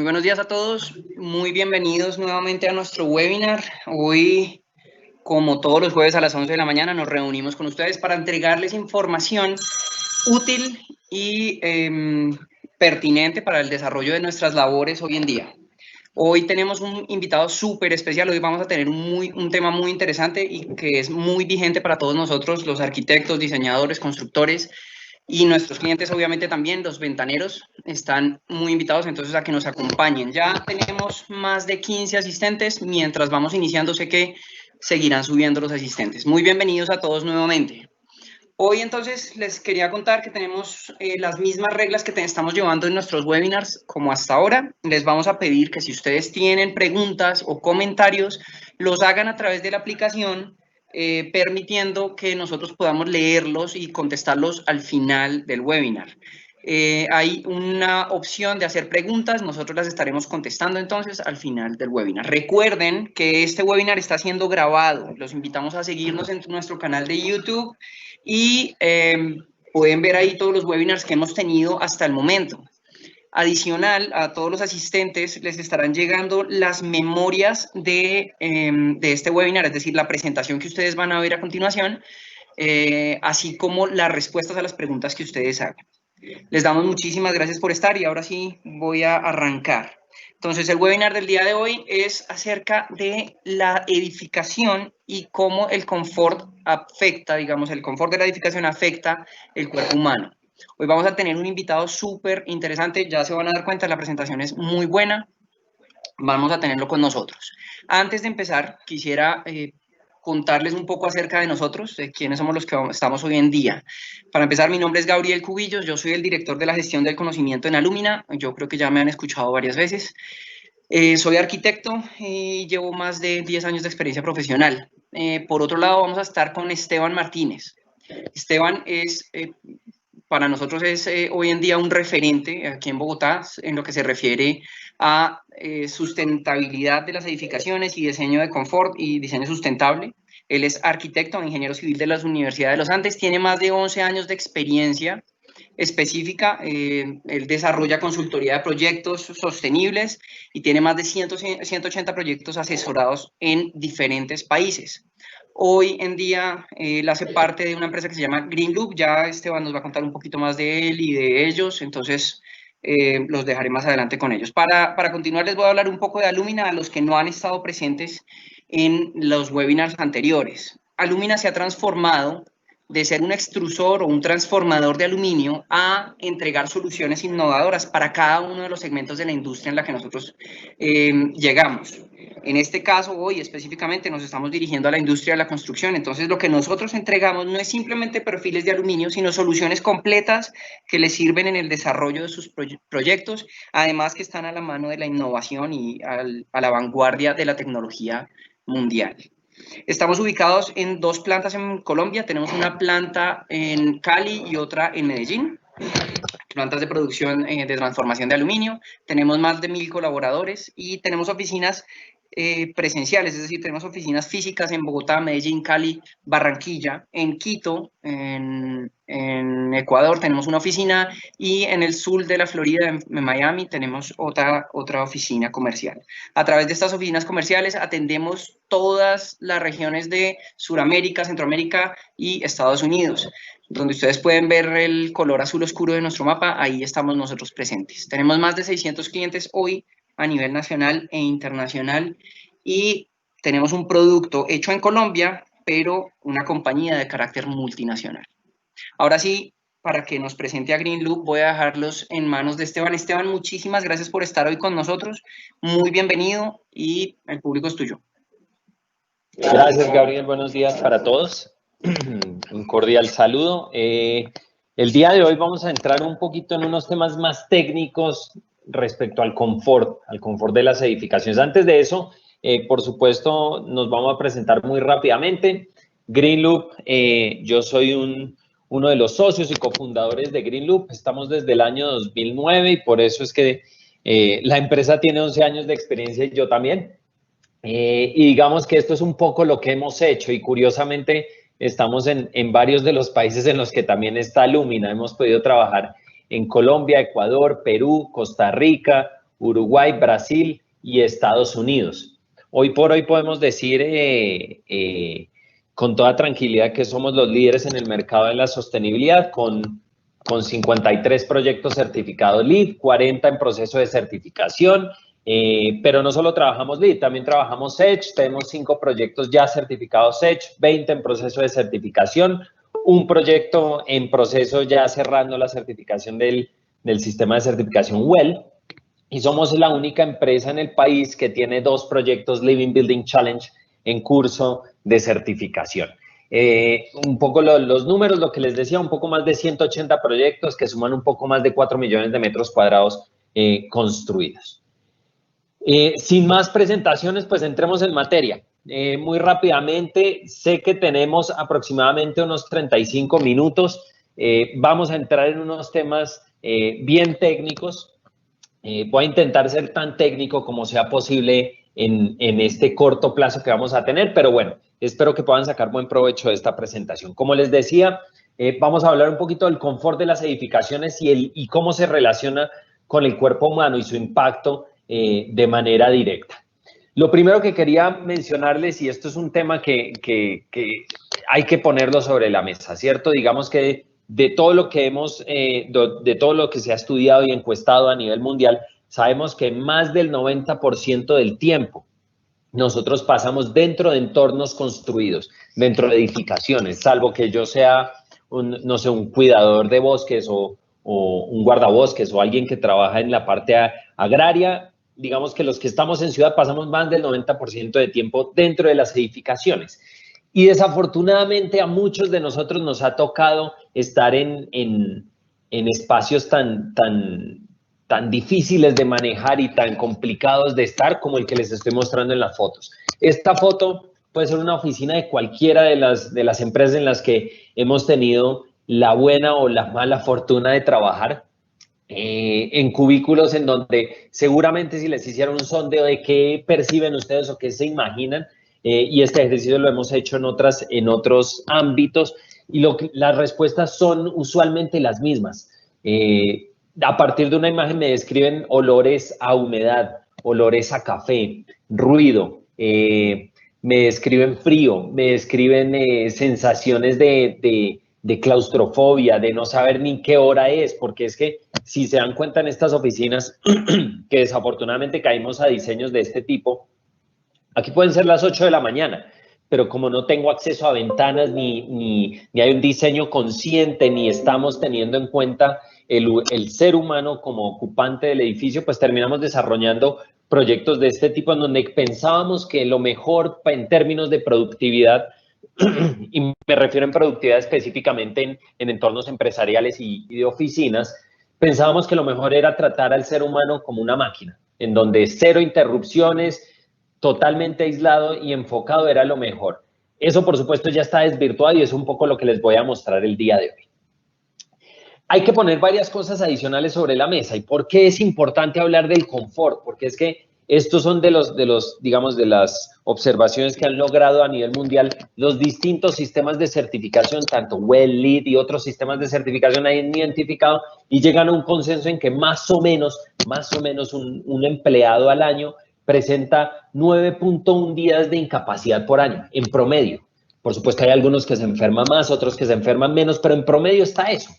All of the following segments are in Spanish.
buenos días a todos, muy bienvenidos nuevamente a nuestro webinar. Hoy, como todos los jueves a las 11 de la mañana, nos reunimos con ustedes para entregarles información útil y pertinente para el desarrollo de nuestras labores hoy en día. Hoy tenemos un invitado súper especial, hoy vamos a tener un tema muy interesante y que es muy vigente para todos nosotros, los arquitectos, diseñadores, constructores, y nuestros clientes, obviamente también, los ventaneros, están muy invitados entonces a que nos acompañen. Ya tenemos más de 15 asistentes. Mientras vamos iniciando, sé que seguirán subiendo los asistentes. Muy bienvenidos a todos nuevamente. Hoy entonces les quería contar que tenemos las mismas reglas que estamos llevando en nuestros webinars como hasta ahora. Les vamos a pedir que si ustedes tienen preguntas o comentarios, los hagan a través de la aplicación, permitiendo que nosotros podamos leerlos y contestarlos al final del webinar. Hay una opción de hacer preguntas, nosotros las estaremos contestando entonces al final del webinar. Recuerden que este webinar está siendo grabado, los invitamos a seguirnos en nuestro canal de YouTube y pueden ver ahí todos los webinars que hemos tenido hasta el momento. Adicional, a todos los asistentes les estarán llegando las memorias de este webinar, es decir, la presentación que ustedes van a ver a continuación, así como las respuestas a las preguntas que ustedes hagan. Les damos muchísimas gracias por estar y ahora sí voy a arrancar. Entonces, el webinar del día de hoy es acerca de la edificación y cómo el confort afecta, digamos, el confort de la edificación afecta el cuerpo humano. Hoy vamos a tener un invitado súper interesante, ya se van a dar cuenta, la presentación es muy buena, vamos a tenerlo con nosotros. Antes de empezar, quisiera contarles un poco acerca de nosotros, de quiénes somos los que estamos hoy en día. Para empezar, mi nombre es Gabriel Cubillos, yo soy el director de la gestión del conocimiento en Alumina, yo creo que ya me han escuchado varias veces. Soy arquitecto y llevo más de 10 años de experiencia profesional. Por otro lado, vamos a estar con Esteban Martínez. Esteban es, para nosotros es hoy en día un referente aquí en Bogotá en lo que se refiere a sustentabilidad de las edificaciones y diseño de confort y diseño sustentable. Él es arquitecto, ingeniero civil de la Universidad de los Andes, tiene más de 11 años de experiencia específica. Él desarrolla consultoría de proyectos sostenibles y tiene más de 180 proyectos asesorados en diferentes países. Hoy en día él hace parte de una empresa que se llama Green Loop. Ya Esteban nos va a contar un poquito más de él y de ellos, entonces los dejaré más adelante con ellos. Para continuar les voy a hablar un poco de Alumina a los que no han estado presentes en los webinars anteriores. Alumina se ha transformado de ser un extrusor o un transformador de aluminio a entregar soluciones innovadoras para cada uno de los segmentos de la industria en la que nosotros llegamos. En este caso, hoy específicamente nos estamos dirigiendo a la industria de la construcción. Entonces, lo que nosotros entregamos no es simplemente perfiles de aluminio, sino soluciones completas que les sirven en el desarrollo de sus proyectos, además que están a la mano de la innovación y a la vanguardia de la tecnología mundial. Estamos ubicados en 2 plantas en Colombia. Tenemos una planta en Cali y otra en Medellín. Plantas de producción de transformación de aluminio. Tenemos más de 1000 colaboradores y tenemos oficinas presenciales, es decir, tenemos oficinas físicas en Bogotá, Medellín, Cali, Barranquilla, en Quito, en Ecuador tenemos una oficina y en el sur de la Florida, en Miami, tenemos otra oficina comercial. A través de estas oficinas comerciales atendemos todas las regiones de Sudamérica, Centroamérica y Estados Unidos. Donde ustedes pueden ver el color azul oscuro de nuestro mapa, ahí estamos nosotros presentes. Tenemos más de 600 clientes hoy a nivel nacional e internacional y tenemos un producto hecho en Colombia, pero una compañía de carácter multinacional. Ahora sí, para que nos presente a Green Loop, voy a dejarlos en manos de Esteban. Esteban, muchísimas gracias por estar hoy con nosotros. Muy bienvenido y el público es tuyo. Gracias, Gabriel. Buenos días para todos. Un cordial saludo. El día de hoy vamos a entrar un poquito en unos temas más técnicos respecto al confort de las edificaciones. Antes de eso, por supuesto, nos vamos a presentar muy rápidamente. Green Loop, yo soy uno de los socios y cofundadores de Green Loop. Estamos desde el año 2009 y por eso es que la empresa tiene 11 años de experiencia y yo también. Y digamos que esto es un poco lo que hemos hecho y curiosamente estamos en varios de los países en los que también está Alumina. Hemos podido trabajar en Colombia, Ecuador, Perú, Costa Rica, Uruguay, Brasil y Estados Unidos. Hoy por hoy podemos decir con toda tranquilidad que somos los líderes en el mercado de la sostenibilidad con 53 proyectos certificados LEED, 40 en proceso de certificación, pero no solo trabajamos LEED, también trabajamos EDGE, tenemos 5 proyectos ya certificados EDGE, 20 en proceso de certificación, un proyecto en proceso ya cerrando la certificación del sistema de certificación WELL, y somos la única empresa en el país que tiene 2 proyectos Living Building Challenge en curso de certificación. Un poco los números, lo que les decía, un poco más de 180 proyectos que suman un poco más de 4 millones de metros cuadrados construidos. Sin más presentaciones, pues entremos en materia. Muy rápidamente, sé que tenemos aproximadamente unos 35 minutos. Vamos a entrar en unos temas bien técnicos. Voy a intentar ser tan técnico como sea posible en este corto plazo que vamos a tener, pero bueno, espero que puedan sacar buen provecho de esta presentación. Como les decía, vamos a hablar un poquito del confort de las edificaciones y cómo se relaciona con el cuerpo humano y su impacto de manera directa. Lo primero que quería mencionarles, y esto es un tema que hay que ponerlo sobre la mesa, ¿cierto? Digamos que de todo lo que de todo lo que se ha estudiado y encuestado a nivel mundial, sabemos que más del 90% del tiempo nosotros pasamos dentro de entornos construidos, dentro de edificaciones, salvo que yo sea, no sé, un cuidador de bosques o un guardabosques o alguien que trabaja en la parte agraria. Digamos que los que estamos en ciudad pasamos más del 90% de tiempo dentro de las edificaciones. Y desafortunadamente a muchos de nosotros nos ha tocado estar en espacios tan difíciles de manejar y tan complicados de estar como el que les estoy mostrando en las fotos. Esta foto puede ser una oficina de cualquiera de las empresas en las que hemos tenido la buena o la mala fortuna de trabajar, en cubículos en donde seguramente si les hicieran un sondeo de qué perciben ustedes o qué se imaginan, y este ejercicio lo hemos hecho en otros ámbitos, y las respuestas son usualmente las mismas. A partir de una imagen me describen olores a humedad, olores a café, ruido, me describen frío, me describen sensaciones de claustrofobia, de no saber ni qué hora es, porque es que si se dan cuenta en estas oficinas, que desafortunadamente caímos a diseños de este tipo, aquí pueden ser las 8 de la mañana, pero como no tengo acceso a ventanas, ni hay un diseño consciente, ni estamos teniendo en cuenta el ser humano como ocupante del edificio, pues terminamos desarrollando proyectos de este tipo en donde pensábamos que lo mejor en términos de productividad, y me refiero en productividad específicamente en entornos empresariales y de oficinas, pensábamos que lo mejor era tratar al ser humano como una máquina, en donde 0 interrupciones, totalmente aislado y enfocado era lo mejor. Eso, por supuesto, ya está desvirtuado y es un poco lo que les voy a mostrar el día de hoy. Hay que poner varias cosas adicionales sobre la mesa. ¿Y por qué es importante hablar del confort? Porque es que estos son digamos, de las observaciones que han logrado a nivel mundial los distintos sistemas de certificación, tanto WELL, LEED y otros sistemas de certificación han identificado y llegan a un consenso en que más o menos un empleado al año presenta 9.1 días de incapacidad por año, en promedio. Por supuesto, hay algunos que se enferman más, otros que se enferman menos, pero en promedio está eso.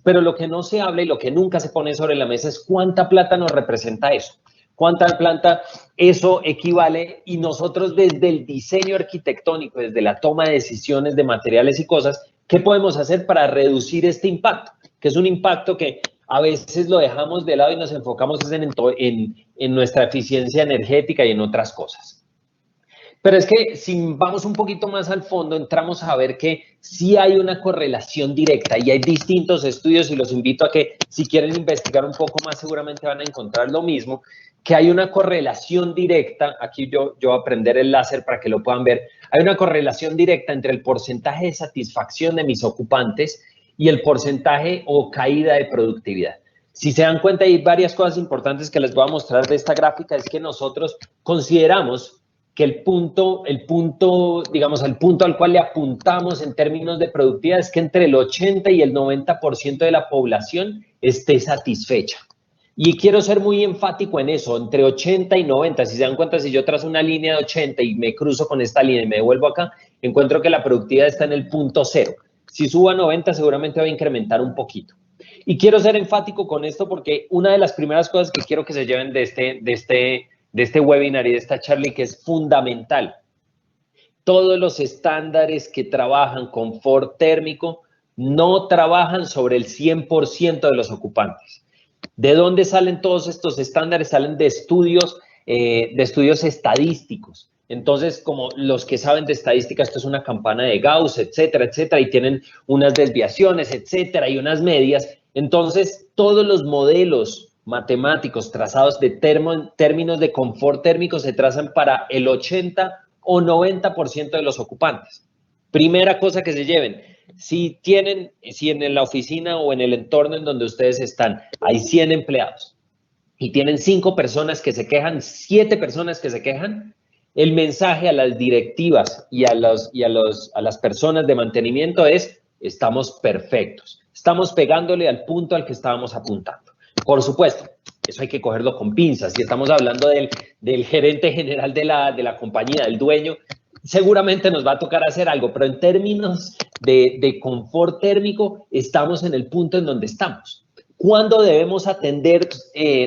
Pero lo que no se habla y lo que nunca se pone sobre la mesa es cuánta plata nos representa eso. Cuánta plata eso equivale, y nosotros desde el diseño arquitectónico, desde la toma de decisiones de materiales y cosas, ¿qué podemos hacer para reducir este impacto? Que es un impacto que a veces lo dejamos de lado y nos enfocamos en nuestra eficiencia energética y en otras cosas. Pero es que si vamos un poquito más al fondo, entramos a ver que sí hay una correlación directa y hay distintos estudios, y los invito a que si quieren investigar un poco más seguramente van a encontrar lo mismo, que hay una correlación directa. Aquí yo voy a prender el láser para que lo puedan ver. Hay una correlación directa entre el porcentaje de satisfacción de mis ocupantes y el porcentaje o caída de productividad. Si se dan cuenta, hay varias cosas importantes que les voy a mostrar de esta gráfica. Es que nosotros consideramos que el punto al cual le apuntamos en términos de productividad es que entre el 80 y el 90% de la población esté satisfecha. Y quiero ser muy enfático en eso, entre 80 y 90. Si se dan cuenta, si yo trazo una línea de 80 y me cruzo con esta línea y me devuelvo acá, encuentro que la productividad está en el punto cero. Si subo a 90, seguramente va a incrementar un poquito. Y quiero ser enfático con esto porque una de las primeras cosas que quiero que se lleven de este webinar y de esta charla, y que es fundamental, todos los estándares que trabajan confort térmico no trabajan sobre el 100% de los ocupantes. ¿De dónde salen todos estos estándares? Salen de estudios estadísticos. Entonces, como los que saben de estadística, esto es una campana de Gauss, etcétera, etcétera, y tienen unas desviaciones, etcétera, y unas medias. Entonces, todos los modelos matemáticos trazados de términos de confort térmico se trazan para el 80 o 90% de los ocupantes. Primera cosa que se lleven, si en la oficina o en el entorno en donde ustedes están hay 100 empleados y tienen 5 personas que se quejan, 7 personas que se quejan, el mensaje a las directivas y a las personas de mantenimiento es: estamos perfectos, estamos pegándole al punto al que estábamos apuntando. Por supuesto, eso hay que cogerlo con pinzas. Si estamos hablando del gerente general de la compañía, del dueño, seguramente nos va a tocar hacer algo, pero en términos de confort térmico, estamos en el punto en donde estamos. ¿Cuándo debemos atender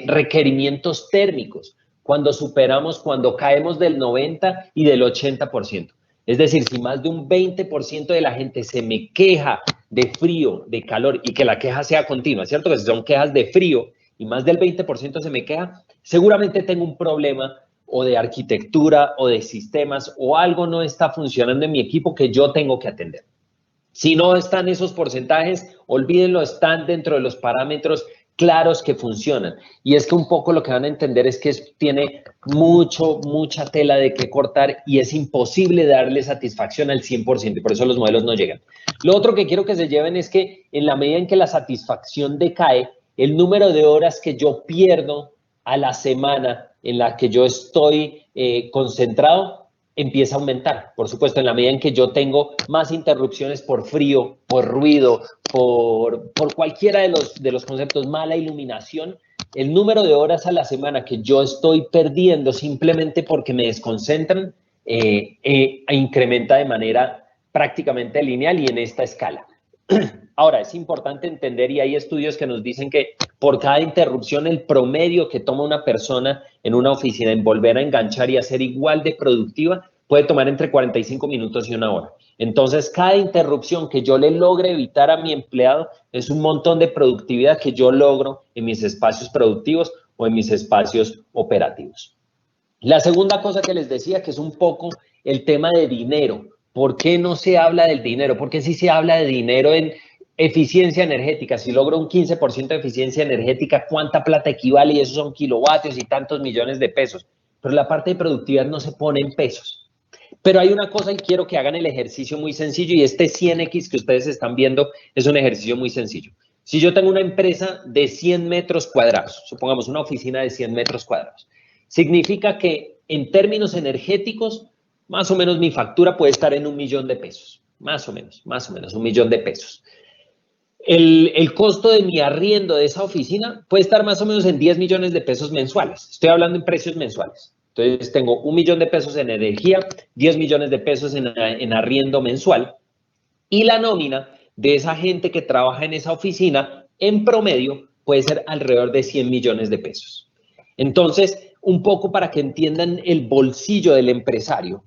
requerimientos térmicos? Cuando caemos del 90 y del 80%. Es decir, si más de un 20% de la gente se me queja de frío, de calor, y que la queja sea continua, ¿cierto? Que si son quejas de frío y más del 20% se me queja, seguramente tengo un problema o de arquitectura o de sistemas, o algo no está funcionando en mi equipo que yo tengo que atender. Si no están esos porcentajes, olvídenlo, están dentro de los parámetros claros que funcionan. Y es que un poco lo que van a entender es que tiene mucha tela de qué cortar y es imposible darle satisfacción al 100%, y por eso los modelos no llegan. Lo otro que quiero que se lleven es que en la medida en que la satisfacción decae, el número de horas que yo pierdo a la semana en la que yo estoy concentrado empieza a aumentar. Por supuesto, en la medida en que yo tengo más interrupciones por frío, por ruido, por cualquiera de los conceptos, mala iluminación, el número de horas a la semana que yo estoy perdiendo simplemente porque me desconcentran incrementa de manera prácticamente lineal y en esta escala. Ahora, es importante entender, y hay estudios que nos dicen que por cada interrupción, el promedio que toma una persona en una oficina en volver a enganchar y a ser igual de productiva puede tomar entre 45 minutos y 1 hora. Entonces, cada interrupción que yo le logre evitar a mi empleado es un montón de productividad que yo logro en mis espacios productivos o en mis espacios operativos. La segunda cosa que les decía, que es un poco el tema de dinero. ¿Por qué no se habla del dinero? Porque sí se habla de dinero en eficiencia energética. Si logro un 15% de eficiencia energética, ¿cuánta plata equivale? Y esos son kilovatios y tantos millones de pesos. Pero la parte de productividad no se pone en pesos. Pero hay una cosa y quiero que hagan el ejercicio muy sencillo, y este 100X que ustedes están viendo es un ejercicio muy sencillo. Si yo tengo una empresa de 100 metros cuadrados, supongamos una oficina de 100 metros cuadrados, significa que en términos energéticos, más o menos mi factura puede estar en 1 millón de pesos. Más o menos, 1 millón de pesos. El costo de mi arriendo de esa oficina puede estar más o menos en 10 millones de pesos mensuales. Estoy hablando en precios mensuales. Entonces, tengo 1 millón de pesos en energía, 10 millones de pesos en arriendo mensual. Y la nómina de esa gente que trabaja en esa oficina, en promedio, puede ser alrededor de 100 millones de pesos. Entonces, un poco para que entiendan el bolsillo del empresario,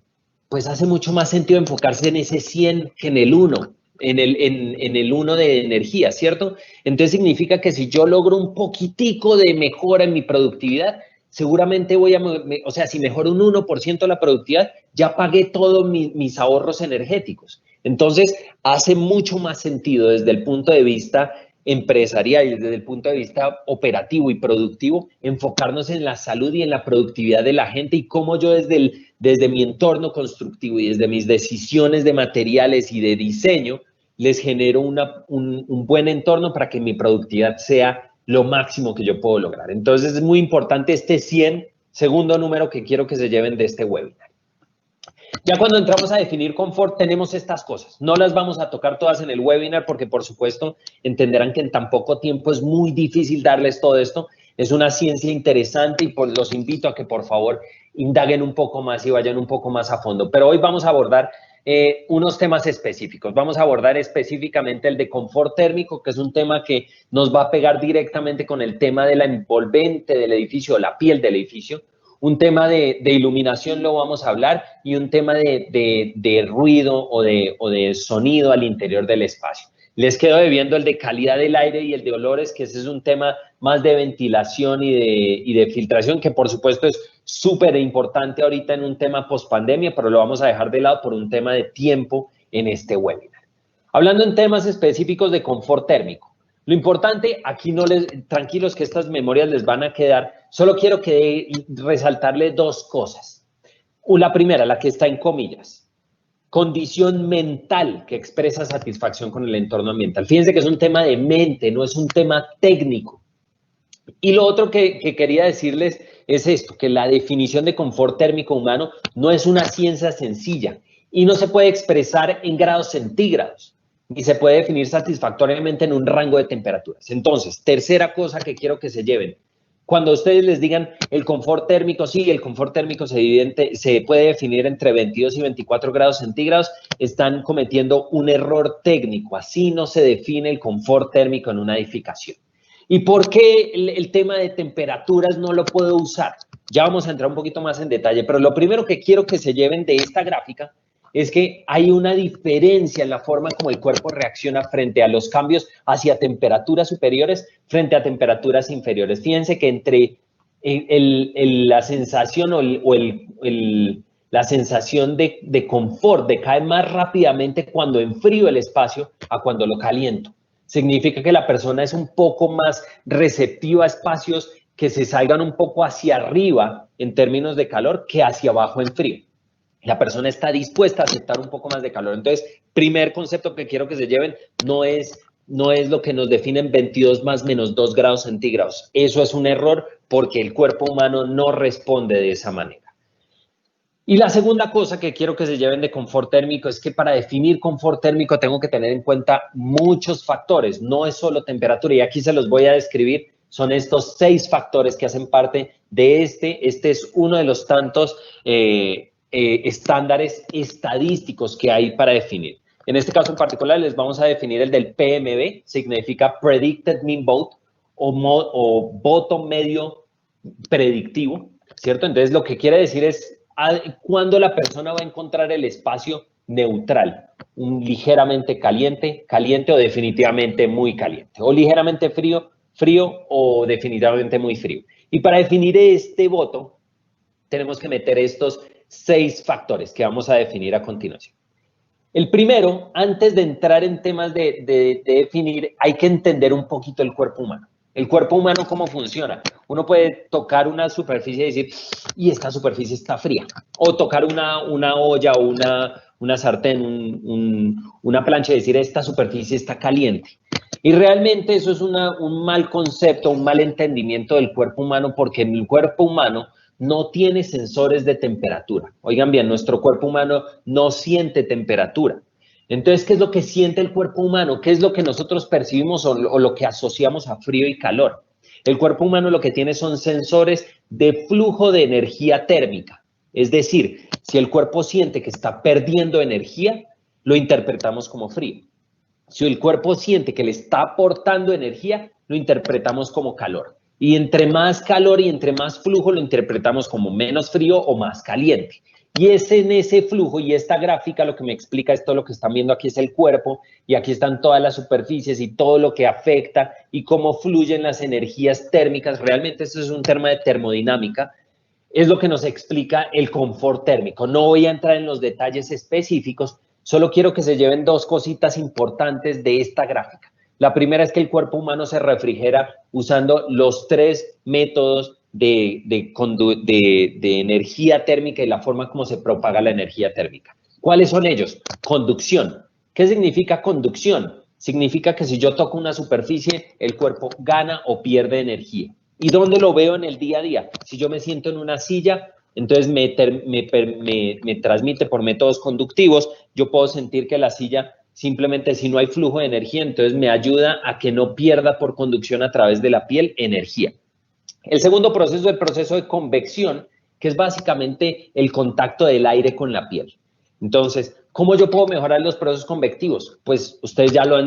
pues hace mucho más sentido enfocarse en ese 100 que en el 1. En el 1 de energía, ¿cierto? Entonces significa que si yo logro un poquitico de mejora en mi productividad, seguramente o sea, si mejoro un 1% la productividad, ya pagué todos mis ahorros energéticos. Entonces, hace mucho más sentido desde el punto de vista empresarial y desde el punto de vista operativo y productivo, enfocarnos en la salud y en la productividad de la gente y cómo yo desde mi entorno constructivo y desde mis decisiones de materiales y de diseño, les genero un buen entorno para que mi productividad sea lo máximo que yo puedo lograr. Entonces, es muy importante este 100, segundo número que quiero que se lleven de este webinar. Ya cuando entramos a definir confort, tenemos estas cosas. No las vamos a tocar todas en el webinar porque, por supuesto, entenderán que en tan poco tiempo es muy difícil darles todo esto. Es una ciencia interesante y los invito a que por favor indaguen un poco más y vayan un poco más a fondo. Pero hoy vamos a abordar unos temas específicos. Vamos a abordar específicamente el de confort térmico, que es un tema que nos va a pegar directamente con el tema de la envolvente del edificio, la piel del edificio. Un tema de iluminación lo vamos a hablar y un tema de ruido o de sonido al interior del espacio. Les quedo debiendo el de calidad del aire y el de olores, que ese es un tema más de ventilación y de filtración, que por supuesto es súper importante ahorita en un tema post-pandemia, pero lo vamos a dejar de lado por un tema de tiempo en este webinar. Hablando en temas específicos de confort térmico, lo importante, aquí tranquilos que estas memorias les van a quedar, solo quiero resaltarles dos cosas. La primera, la que está en comillas. Condición mental que expresa satisfacción con el entorno ambiental. Fíjense que es un tema de mente, no es un tema técnico. Y lo otro que quería decirles es esto, que la definición de confort térmico humano no es una ciencia sencilla y no se puede expresar en grados centígrados, ni se puede definir satisfactoriamente en un rango de temperaturas. Entonces, tercera cosa que quiero que se lleven. Cuando ustedes les digan el confort térmico, sí, el confort térmico se puede definir entre 22 y 24 grados centígrados, están cometiendo un error técnico. Así no se define el confort térmico en una edificación. ¿Y por qué el tema de temperaturas no lo puedo usar? Ya vamos a entrar un poquito más en detalle, pero lo primero que quiero que se lleven de esta gráfica es que hay una diferencia en la forma como el cuerpo reacciona frente a los cambios hacia temperaturas superiores frente a temperaturas inferiores. Fíjense que entre la sensación la sensación de confort decae más rápidamente cuando enfrío el espacio a cuando lo caliento. Significa que la persona es un poco más receptiva a espacios que se salgan un poco hacia arriba en términos de calor que hacia abajo en frío. La persona está dispuesta a aceptar un poco más de calor. Entonces, primer concepto que quiero que se lleven, no es lo que nos definen 22 más menos 2 grados centígrados. Eso es un error porque el cuerpo humano no responde de esa manera. Y la segunda cosa que quiero que se lleven de confort térmico es que para definir confort térmico tengo que tener en cuenta muchos factores. No es solo temperatura y aquí se los voy a describir. Son estos 6 factores que hacen parte de este. Este es uno de los tantos estándares estadísticos que hay para definir. En este caso en particular les vamos a definir el del PMB, significa Predicted Mean Vote o voto medio predictivo, ¿cierto? Entonces lo que quiere decir es cuándo la persona va a encontrar el espacio neutral, un ligeramente caliente, caliente o definitivamente muy caliente, o ligeramente frío, frío o definitivamente muy frío. Y para definir este voto tenemos que meter estos 6 factores que vamos a definir a continuación. El primero, antes de entrar en temas de definir, hay que entender un poquito el cuerpo humano. El cuerpo humano, ¿cómo funciona? Uno puede tocar una superficie y decir, y esta superficie está fría. O tocar una olla o una sartén, una plancha y decir, esta superficie está caliente. Y realmente eso es un mal concepto, un mal entendimiento del cuerpo humano, porque en el cuerpo humano no tiene sensores de temperatura. Oigan bien, nuestro cuerpo humano no siente temperatura. Entonces, ¿qué es lo que siente el cuerpo humano? ¿Qué es lo que nosotros percibimos o lo que asociamos a frío y calor? El cuerpo humano lo que tiene son sensores de flujo de energía térmica. Es decir, si el cuerpo siente que está perdiendo energía, lo interpretamos como frío. Si el cuerpo siente que le está aportando energía, lo interpretamos como calor. Y entre más calor y entre más flujo lo interpretamos como menos frío o más caliente. Y es en ese flujo y esta gráfica lo que me explica esto, lo que están viendo aquí es el cuerpo y aquí están todas las superficies y todo lo que afecta y cómo fluyen las energías térmicas. Realmente esto es un tema de termodinámica. Es lo que nos explica el confort térmico. No voy a entrar en los detalles específicos, solo quiero que se lleven 2 cositas importantes de esta gráfica. La primera es que el cuerpo humano se refrigera usando los 3 métodos de energía térmica y la forma como se propaga la energía térmica. ¿Cuáles son ellos? Conducción. ¿Qué significa conducción? Significa que si yo toco una superficie, el cuerpo gana o pierde energía. ¿Y dónde lo veo en el día a día? Si yo me siento en una silla, entonces me transmite por métodos conductivos, yo puedo sentir que la silla simplemente si no hay flujo de energía, entonces me ayuda a que no pierda por conducción a través de la piel energía. El segundo proceso es el proceso de convección, que es básicamente el contacto del aire con la piel. Entonces, ¿cómo yo puedo mejorar los procesos convectivos? Pues ustedes ya lo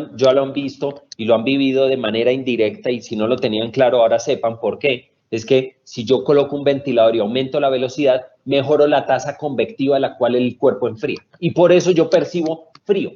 han visto y lo han vivido de manera indirecta, y si no lo tenían claro, ahora sepan por qué. Es que si yo coloco un ventilador y aumento la velocidad, mejoro la tasa convectiva a la cual el cuerpo enfría. Y por eso yo percibo frío.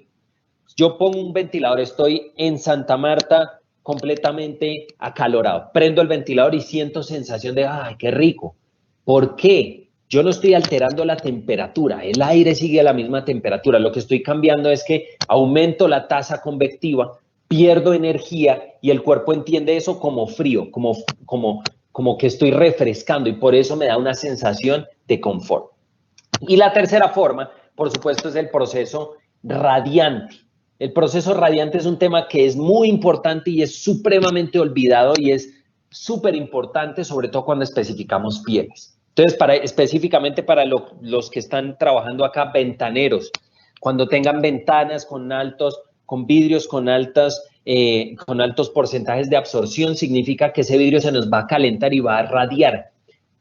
Yo pongo un ventilador, estoy en Santa Marta completamente acalorado. Prendo el ventilador y siento sensación de, ¡ay, qué rico! ¿Por qué? Yo no estoy alterando la temperatura, el aire sigue a la misma temperatura. Lo que estoy cambiando es que aumento la tasa convectiva, pierdo energía y el cuerpo entiende eso como frío, como que estoy refrescando, y por eso me da una sensación de confort. Y la tercera forma, por supuesto, es el proceso radiante. El proceso radiante es un tema que es muy importante y es supremamente olvidado, y es súper importante, sobre todo cuando especificamos pieles. Entonces, específicamente para los que están trabajando acá, ventaneros, cuando tengan ventanas con vidrios con altos porcentajes de absorción, significa que ese vidrio se nos va a calentar y va a radiar.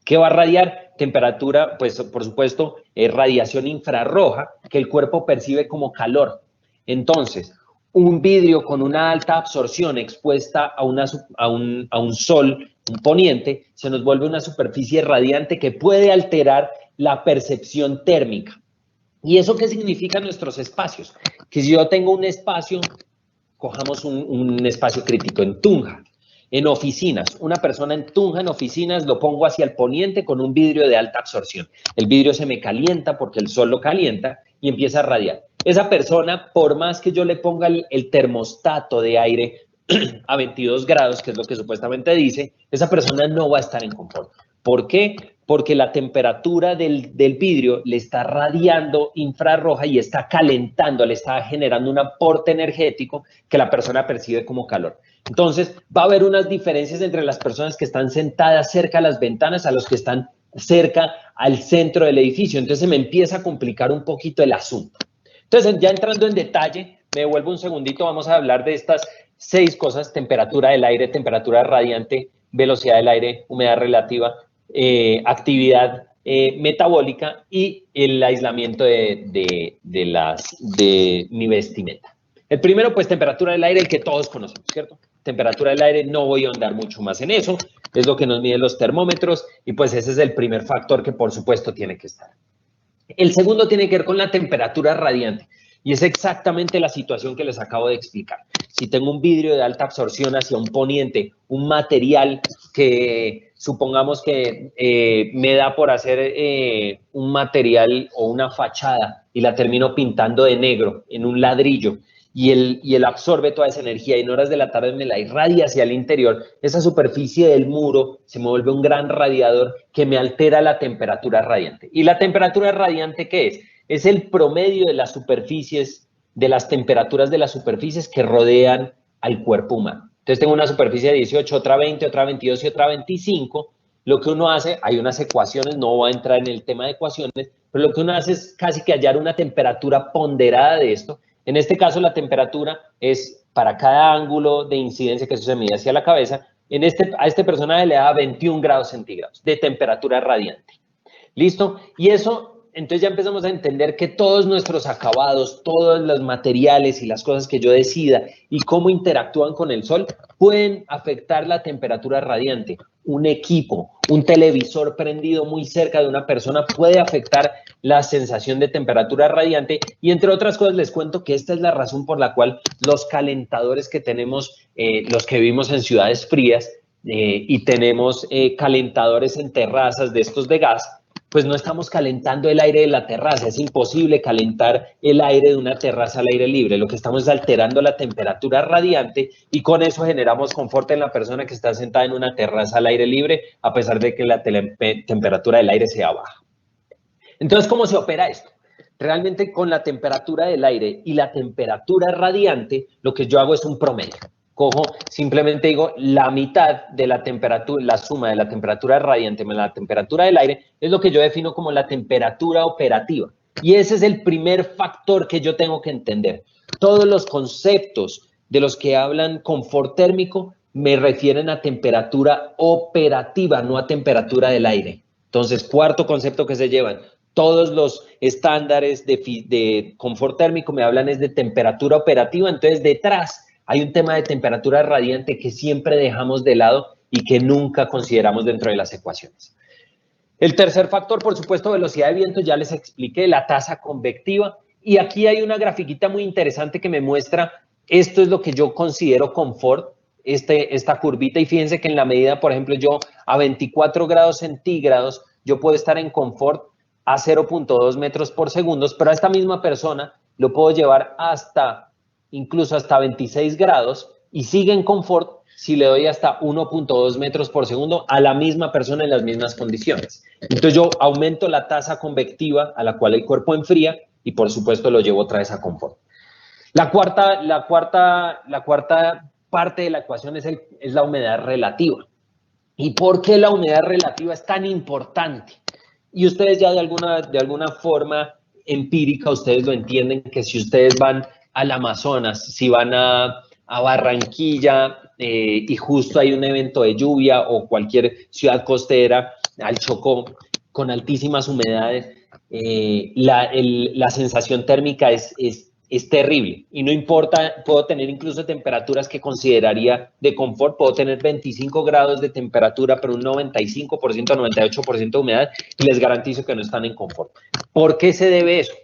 ¿Qué va a radiar? Temperatura, pues por supuesto, radiación infrarroja que el cuerpo percibe como calor. Entonces, un vidrio con una alta absorción expuesta a un sol, un poniente, se nos vuelve una superficie radiante que puede alterar la percepción térmica. ¿Y eso qué significa en nuestros espacios? Que si yo tengo un espacio, cojamos un espacio crítico en Tunja, en oficinas, una persona en Tunja en oficinas, lo pongo hacia el poniente con un vidrio de alta absorción. El vidrio se me calienta porque el sol lo calienta y empieza a radiar. Esa persona, por más que yo le ponga el termostato de aire a 22 grados, que es lo que supuestamente dice, esa persona no va a estar en confort. ¿Por qué? Porque la temperatura del vidrio le está radiando infrarroja y está calentando, le está generando un aporte energético que la persona percibe como calor. Entonces, va a haber unas diferencias entre las personas que están sentadas cerca a las ventanas a los que están cerca al centro del edificio. Entonces, se me empieza a complicar un poquito el asunto. Entonces, ya entrando en detalle, me devuelvo un segundito, vamos a hablar de estas 6 cosas: temperatura del aire, temperatura radiante, velocidad del aire, humedad relativa, actividad metabólica y el aislamiento de mi vestimenta. El primero, pues, temperatura del aire, el que todos conocemos, ¿cierto? Temperatura del aire, no voy a ahondar mucho más en eso, es lo que nos miden los termómetros, y pues ese es el primer factor que por supuesto tiene que estar. El segundo tiene que ver con la temperatura radiante, y es exactamente la situación que les acabo de explicar. Si tengo un vidrio de alta absorción hacia un poniente, un material que supongamos que me da por hacer un material o una fachada y la termino pintando de negro en un ladrillo, y él absorbe toda esa energía y en horas de la tarde me la irradia hacia el interior, esa superficie del muro se me vuelve un gran radiador que me altera la temperatura radiante. ¿Y la temperatura radiante qué es? Es el promedio de las superficies, de las temperaturas de las superficies que rodean al cuerpo humano. Entonces tengo una superficie de 18, otra 20, otra 22 y otra 25. Lo que uno hace, hay unas ecuaciones, no voy a entrar en el tema de ecuaciones, pero lo que uno hace es casi que hallar una temperatura ponderada de esto. En este caso, la temperatura es para cada ángulo de incidencia que se mide hacia la cabeza. A este personaje le da 21 grados centígrados de temperatura radiante. ¿Listo? Y eso, entonces ya empezamos a entender que todos nuestros acabados, todos los materiales y las cosas que yo decida y cómo interactúan con el sol pueden afectar la temperatura radiante. Un equipo, un televisor prendido muy cerca de una persona puede afectar la sensación de temperatura radiante, y entre otras cosas les cuento que esta es la razón por la cual los calentadores que tenemos, los que vivimos en ciudades frías y tenemos calentadores en terrazas de estos de gas, pues no estamos calentando el aire de la terraza. Es imposible calentar el aire de una terraza al aire libre. Lo que estamos es alterando la temperatura radiante, y con eso generamos confort en la persona que está sentada en una terraza al aire libre, a pesar de que la temperatura del aire sea baja. Entonces, ¿cómo se opera esto? Realmente con la temperatura del aire y la temperatura radiante, lo que yo hago es un promedio. Cojo, simplemente digo, la mitad de la temperatura, la suma de la temperatura radiante más la temperatura del aire, es lo que yo defino como la temperatura operativa. Y ese es el primer factor que yo tengo que entender. Todos los conceptos de los que hablan confort térmico me refieren a temperatura operativa, no a temperatura del aire. Entonces, cuarto concepto que se llevan, todos los estándares de confort térmico me hablan es de temperatura operativa, entonces detrás hay un tema de temperatura radiante que siempre dejamos de lado y que nunca consideramos dentro de las ecuaciones. El tercer factor, por supuesto, velocidad de viento, ya les expliqué, la tasa convectiva, y aquí hay una grafiquita muy interesante que me muestra, esto es lo que yo considero confort, esta curvita, y fíjense que en la medida, por ejemplo, yo a 24 grados centígrados, yo puedo estar en confort a 0.2 metros por segundo, pero a esta misma persona lo puedo llevar incluso hasta 26 grados y sigue en confort si le doy hasta 1.2 metros por segundo a la misma persona en las mismas condiciones. Entonces yo aumento la tasa convectiva a la cual el cuerpo enfría y por supuesto lo llevo otra vez a confort. La cuarta parte de la ecuación es la humedad relativa. ¿Y por qué la humedad relativa es tan importante? Y ustedes ya de alguna forma empírica, ustedes lo entienden, que si ustedes van al Amazonas, si van a Barranquilla y justo hay un evento de lluvia o cualquier ciudad costera, al Chocó, con altísimas humedades, la sensación térmica es terrible y no importa, puedo tener incluso temperaturas que consideraría de confort, puedo tener 25 grados de temperatura, pero un 95%, 98% de humedad y les garantizo que no están en confort. ¿Por qué se debe eso?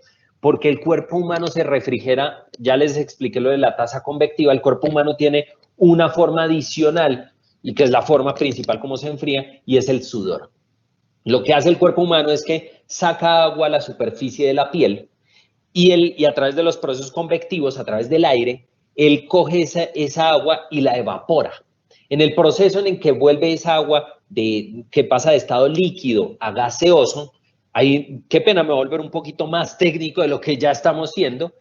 Porque el cuerpo humano se refrigera, ya les expliqué lo de la tasa convectiva, el cuerpo humano tiene una forma adicional y que es la forma principal como se enfría y es el sudor. Lo que hace el cuerpo humano es que saca agua a la superficie de la piel y a través de los procesos convectivos, a través del aire, él coge esa agua y la evapora. En el proceso en el que vuelve esa agua que pasa de estado líquido a gaseoso, qué pena, me voy a volver un poquito más técnico de lo que ya estamos haciendo,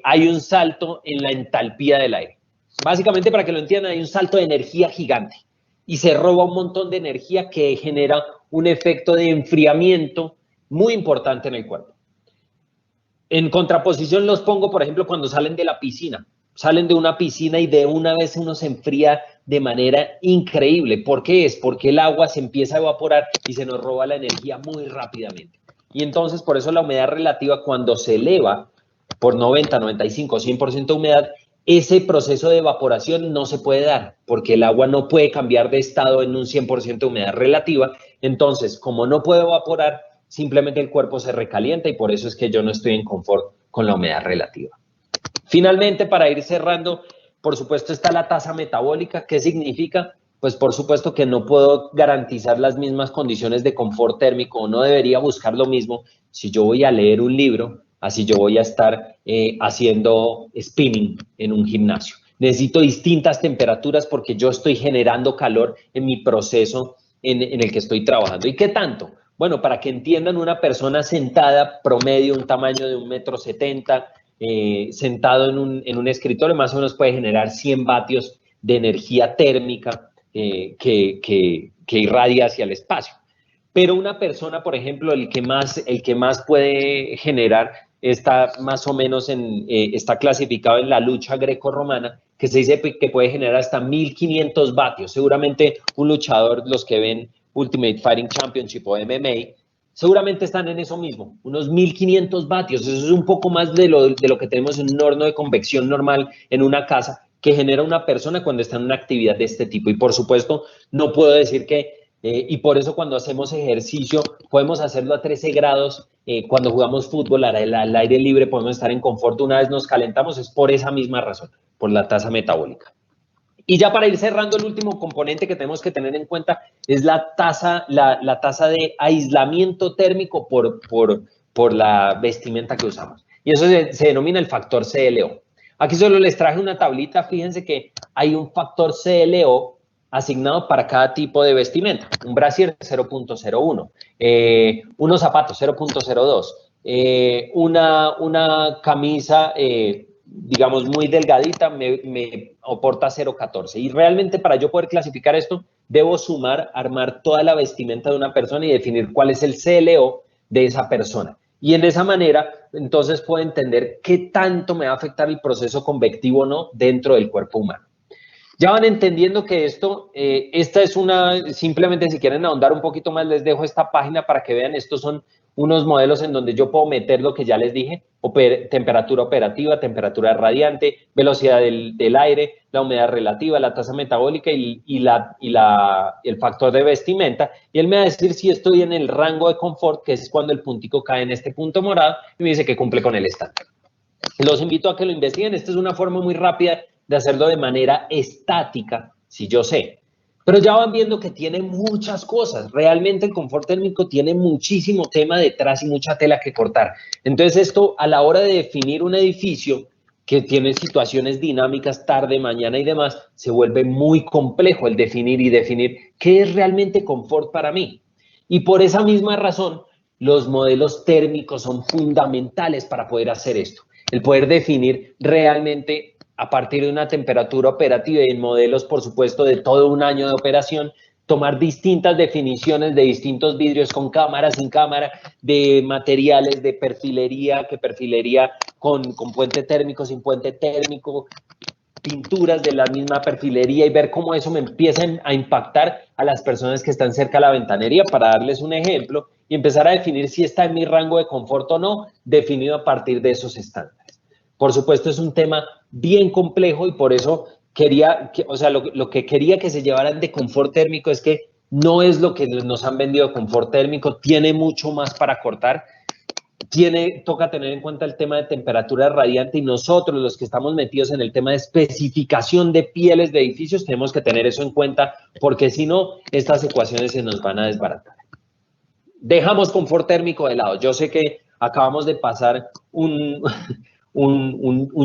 hay un salto en la entalpía del aire. Básicamente, para que lo entiendan, hay un salto de energía gigante y se roba un montón de energía que genera un efecto de enfriamiento muy importante en el cuerpo. En contraposición los pongo, por ejemplo, cuando salen de la piscina. Salen de una piscina y de una vez uno se enfría de manera increíble. ¿Por qué es? Porque el agua se empieza a evaporar y se nos roba la energía muy rápidamente. Y entonces, por eso la humedad relativa, cuando se eleva por 90, 95, 100% de humedad, ese proceso de evaporación no se puede dar, porque el agua no puede cambiar de estado en un 100% de humedad relativa. Entonces, como no puede evaporar, simplemente el cuerpo se recalienta y por eso es que yo no estoy en confort con la humedad relativa. Finalmente, para ir cerrando, por supuesto está la tasa metabólica. ¿Qué significa? Pues por supuesto que no puedo garantizar las mismas condiciones de confort térmico, o no debería buscar lo mismo si yo voy a leer un libro, así yo voy a estar haciendo spinning en un gimnasio. Necesito distintas temperaturas porque yo estoy generando calor en mi proceso en el que estoy trabajando. ¿Y qué tanto? Bueno, para que entiendan, una persona sentada promedio, un tamaño de 1,70 m, sentado en un escritorio, más o menos puede generar 100 vatios de energía térmica que irradia hacia el espacio. Pero una persona, por ejemplo, el que más puede generar está más o menos está clasificado en la lucha grecorromana, que se dice que puede generar hasta 1.500 vatios. Seguramente un luchador, los que ven Ultimate Fighting Championship o MMA, seguramente están en eso mismo, unos 1.500 vatios. Eso es un poco más de lo que tenemos en un horno de convección normal en una casa que genera una persona cuando está en una actividad de este tipo. Y por supuesto, no puedo decir que, y por eso cuando hacemos ejercicio podemos hacerlo a 13 grados, cuando jugamos fútbol al aire libre podemos estar en confort, una vez nos calentamos, es por esa misma razón, por la tasa metabólica. Y ya para ir cerrando, el último componente que tenemos que tener en cuenta es la tasa de aislamiento térmico por la vestimenta que usamos. Y eso se denomina el factor CLO. Aquí solo les traje una tablita. Fíjense que hay un factor CLO asignado para cada tipo de vestimenta. Un brasier 0.01, unos zapatos 0.02, una camisa digamos, muy delgadita, me aporta 0.14. Y realmente para yo poder clasificar esto, debo armar toda la vestimenta de una persona y definir cuál es el CLO de esa persona. Y en esa manera, entonces puedo entender qué tanto me va a afectar el proceso convectivo o no dentro del cuerpo humano. Ya van entendiendo que esta es simplemente si quieren ahondar un poquito más, les dejo esta página para que vean, estos son unos modelos en donde yo puedo meter lo que ya les dije, temperatura operativa, temperatura radiante, velocidad del aire, la humedad relativa, la tasa metabólica y el factor de vestimenta, y él me va a decir si estoy en el rango de confort, que es cuando el puntico cae en este punto morado, y me dice que cumple con el estándar. Los invito a que lo investiguen. Esta es una forma muy rápida de hacerlo de manera estática, si yo sé. Pero ya van viendo que tiene muchas cosas. Realmente el confort térmico tiene muchísimo tema detrás y mucha tela que cortar. Entonces esto, a la hora de definir un edificio que tiene situaciones dinámicas, tarde, mañana y demás, se vuelve muy complejo el definir qué es realmente confort para mí. Y por esa misma razón, los modelos térmicos son fundamentales para poder hacer esto. El poder definir realmente a partir de una temperatura operativa y en modelos, por supuesto, de todo un año de operación, tomar distintas definiciones de distintos vidrios con cámara, sin cámara, de materiales, de perfilería, que perfilería con puente térmico, sin puente térmico, pinturas de la misma perfilería y ver cómo eso me empieza a impactar a las personas que están cerca de la ventanería, para darles un ejemplo, y empezar a definir si está en mi rango de confort o no, definido a partir de esos estándares. Por supuesto, es un tema bien complejo y por eso lo que quería que se llevaran de confort térmico es que no es lo que nos han vendido confort térmico, tiene mucho más para cortar. Toca tener en cuenta el tema de temperatura radiante y nosotros, los que estamos metidos en el tema de especificación de pieles de edificios, tenemos que tener eso en cuenta porque si no, estas ecuaciones se nos van a desbaratar. Dejamos confort térmico de lado. Yo sé que acabamos de pasar un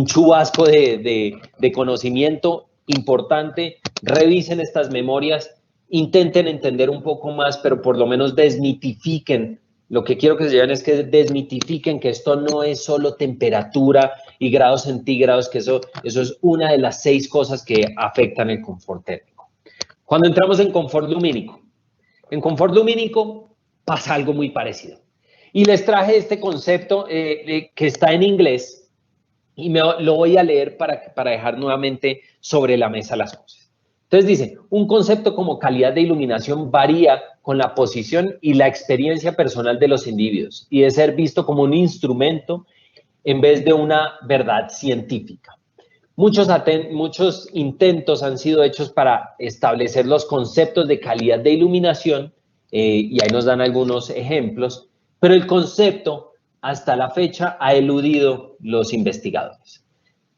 chubasco de conocimiento importante. Revisen estas memorias, intenten entender un poco más, pero por lo menos desmitifiquen. Lo que quiero que se lleven es que desmitifiquen que esto no es solo temperatura y grados centígrados, que eso es una de las 6 cosas que afectan el confort térmico. Cuando entramos en confort lumínico pasa algo muy parecido. Y les traje este concepto que está en inglés y lo voy a leer para dejar nuevamente sobre la mesa las cosas. Entonces dice, un concepto como calidad de iluminación varía con la posición y la experiencia personal de los individuos y debe ser visto como un instrumento en vez de una verdad científica. Muchos intentos han sido hechos para establecer los conceptos de calidad de iluminación y ahí nos dan algunos ejemplos, pero el concepto hasta la fecha ha eludido los investigadores.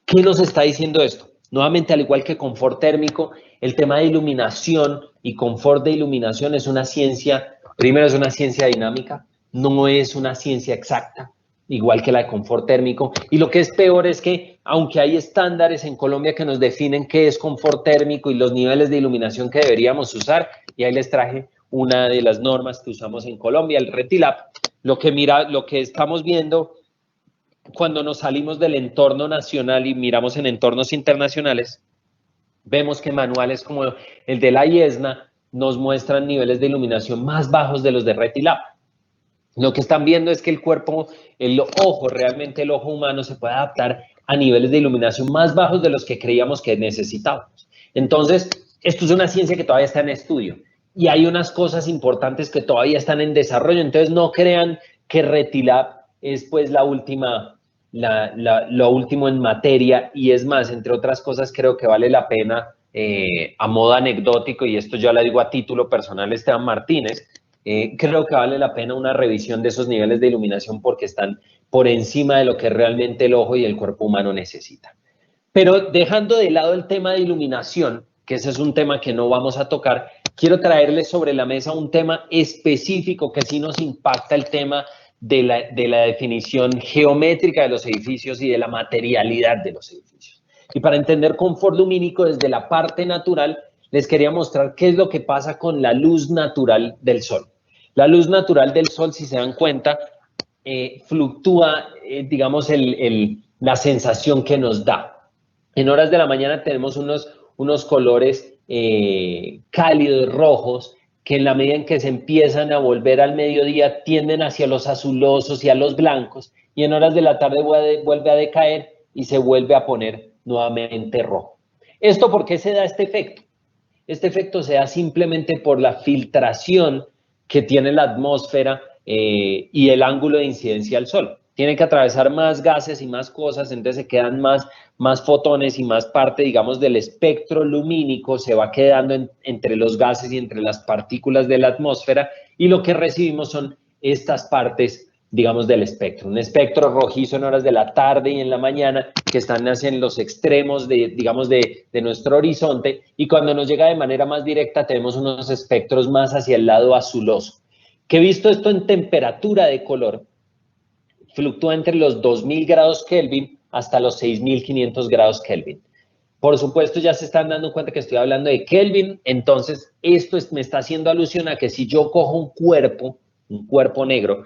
¿Qué nos está diciendo esto? Nuevamente, al igual que confort térmico, el tema de iluminación y confort de iluminación es una ciencia, primero es una ciencia dinámica, no es una ciencia exacta, igual que la de confort térmico. Y lo que es peor es que, aunque hay estándares en Colombia que nos definen qué es confort térmico y los niveles de iluminación que deberíamos usar, y ahí les traje una de las normas que usamos en Colombia, el RETILAB, lo que estamos viendo cuando nos salimos del entorno nacional y miramos en entornos internacionales, vemos que manuales como el de la IESNA nos muestran niveles de iluminación más bajos de los de RETILAB. Lo que están viendo es que el cuerpo, realmente el ojo humano se puede adaptar a niveles de iluminación más bajos de los que creíamos que necesitábamos. Entonces, esto es una ciencia que todavía está en estudio y hay unas cosas importantes que todavía están en desarrollo. Entonces, no crean que RETILAB es pues lo último en materia, y es más, entre otras cosas, creo que vale la pena, a modo anecdótico, y esto yo le digo a título personal, Esteban Martínez, creo que vale la pena una revisión de esos niveles de iluminación porque están por encima de lo que realmente el ojo y el cuerpo humano necesitan. Pero dejando de lado el tema de iluminación, que ese es un tema que no vamos a tocar, quiero traerles sobre la mesa un tema específico que sí nos impacta, el tema de la definición geométrica de los edificios y de la materialidad de los edificios. Y para entender confort lumínico desde la parte natural, les quería mostrar qué es lo que pasa con la luz natural del sol. La luz natural del sol, si se dan cuenta, fluctúa, digamos, la sensación que nos da. En horas de la mañana tenemos unos colores cálidos, rojos, que en la medida en que se empiezan a volver al mediodía tienden hacia los azulosos y a los blancos, y en horas de la tarde vuelve a decaer y se vuelve a poner nuevamente rojo. ¿Esto por qué se da este efecto? Este efecto se da simplemente por la filtración que tiene la atmósfera y el ángulo de incidencia al sol. Tiene que atravesar más gases y más cosas, entonces se quedan más fotones y más parte, digamos, del espectro lumínico se va quedando entre los gases y entre las partículas de la atmósfera, y lo que recibimos son estas partes, digamos, del espectro. Un espectro rojizo en horas de la tarde y en la mañana que están en los extremos digamos, de nuestro horizonte, y cuando nos llega de manera más directa tenemos unos espectros más hacia el lado azuloso. Que visto esto en temperatura de color, fluctúa entre los 2000 grados Kelvin hasta los 6500 grados Kelvin. Por supuesto, ya se están dando cuenta que estoy hablando de Kelvin, entonces esto me está haciendo alusión a que si yo cojo un cuerpo negro,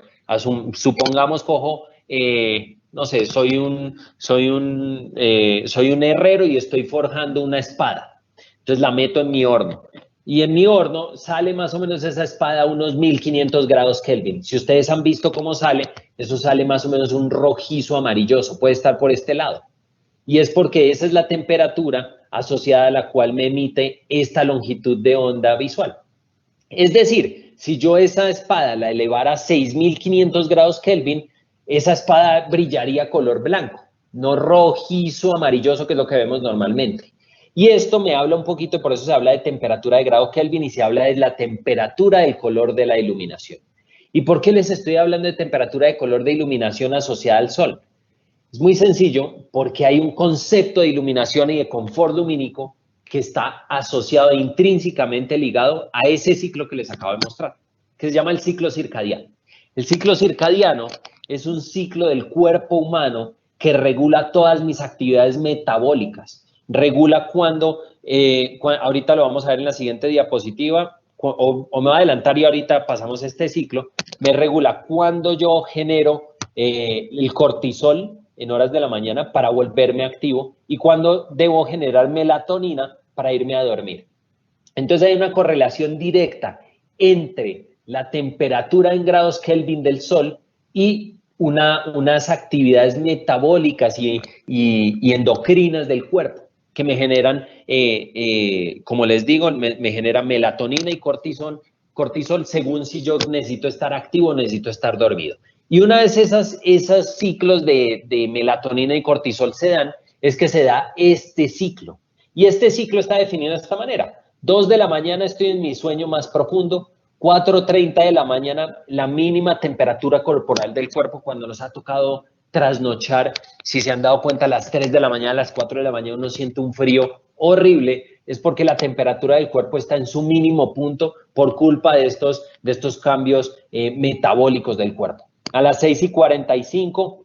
supongamos cojo, no sé, soy un herrero y estoy forjando una espada, entonces la meto en mi horno. Y en mi horno sale más o menos esa espada a unos 1500 grados Kelvin. Si ustedes han visto cómo sale, eso sale más o menos un rojizo amarilloso, puede estar por este lado. Y es porque esa es la temperatura asociada a la cual me emite esta longitud de onda visual. Es decir, si yo esa espada la elevara a 6500 grados Kelvin, esa espada brillaría color blanco, no rojizo amarilloso, que es lo que vemos normalmente. Y esto me habla un poquito, por eso se habla de temperatura de grado Kelvin y se habla de la temperatura del color de la iluminación. ¿Y por qué les estoy hablando de temperatura de color de iluminación asociada al sol? Es muy sencillo, porque hay un concepto de iluminación y de confort lumínico que está asociado e intrínsecamente ligado a ese ciclo que les acabo de mostrar, que se llama el ciclo circadiano. El ciclo circadiano es un ciclo del cuerpo humano que regula todas mis actividades metabólicas. Regula ahorita lo vamos a ver en la siguiente diapositiva, o me voy a adelantar y ahorita pasamos este ciclo, me regula cuando yo genero el cortisol en horas de la mañana para volverme activo y cuando debo generar melatonina para irme a dormir. Entonces hay una correlación directa entre la temperatura en grados Kelvin del sol y unas actividades metabólicas y endocrinas del cuerpo que me generan, como les digo, me genera melatonina y cortisol según si yo necesito estar activo o necesito estar dormido. Y una vez esos ciclos de melatonina y cortisol se dan, es que se da este ciclo. Y este ciclo está definido de esta manera. 2 de la mañana estoy en mi sueño más profundo, 4:30 de la mañana la mínima temperatura corporal del cuerpo cuando nos ha tocado trasnochar. Si se han dado cuenta, a las 3 de la mañana, a las 4 de la mañana uno siente un frío horrible, es porque la temperatura del cuerpo está en su mínimo punto por culpa de estos cambios metabólicos del cuerpo. A las 6:45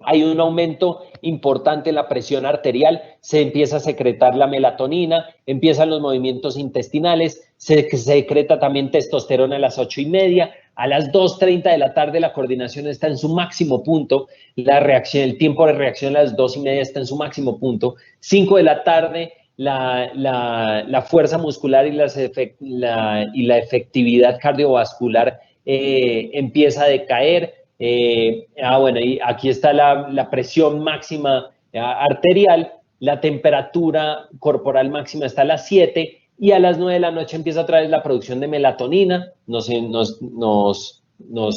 hay un aumento importante en la presión arterial, se empieza a secretar la melatonina, empiezan los movimientos intestinales, se secreta también testosterona a las 8:30, a las 2:30 de la tarde la coordinación está en su máximo punto, el tiempo de reacción a las 2:30 está en su máximo punto, 5 de la tarde la fuerza muscular y la efectividad cardiovascular empieza a decaer. Bueno, y aquí está la presión máxima arterial, la temperatura corporal máxima está a las 7 y a las 9 de la noche empieza otra vez la producción de melatonina, nos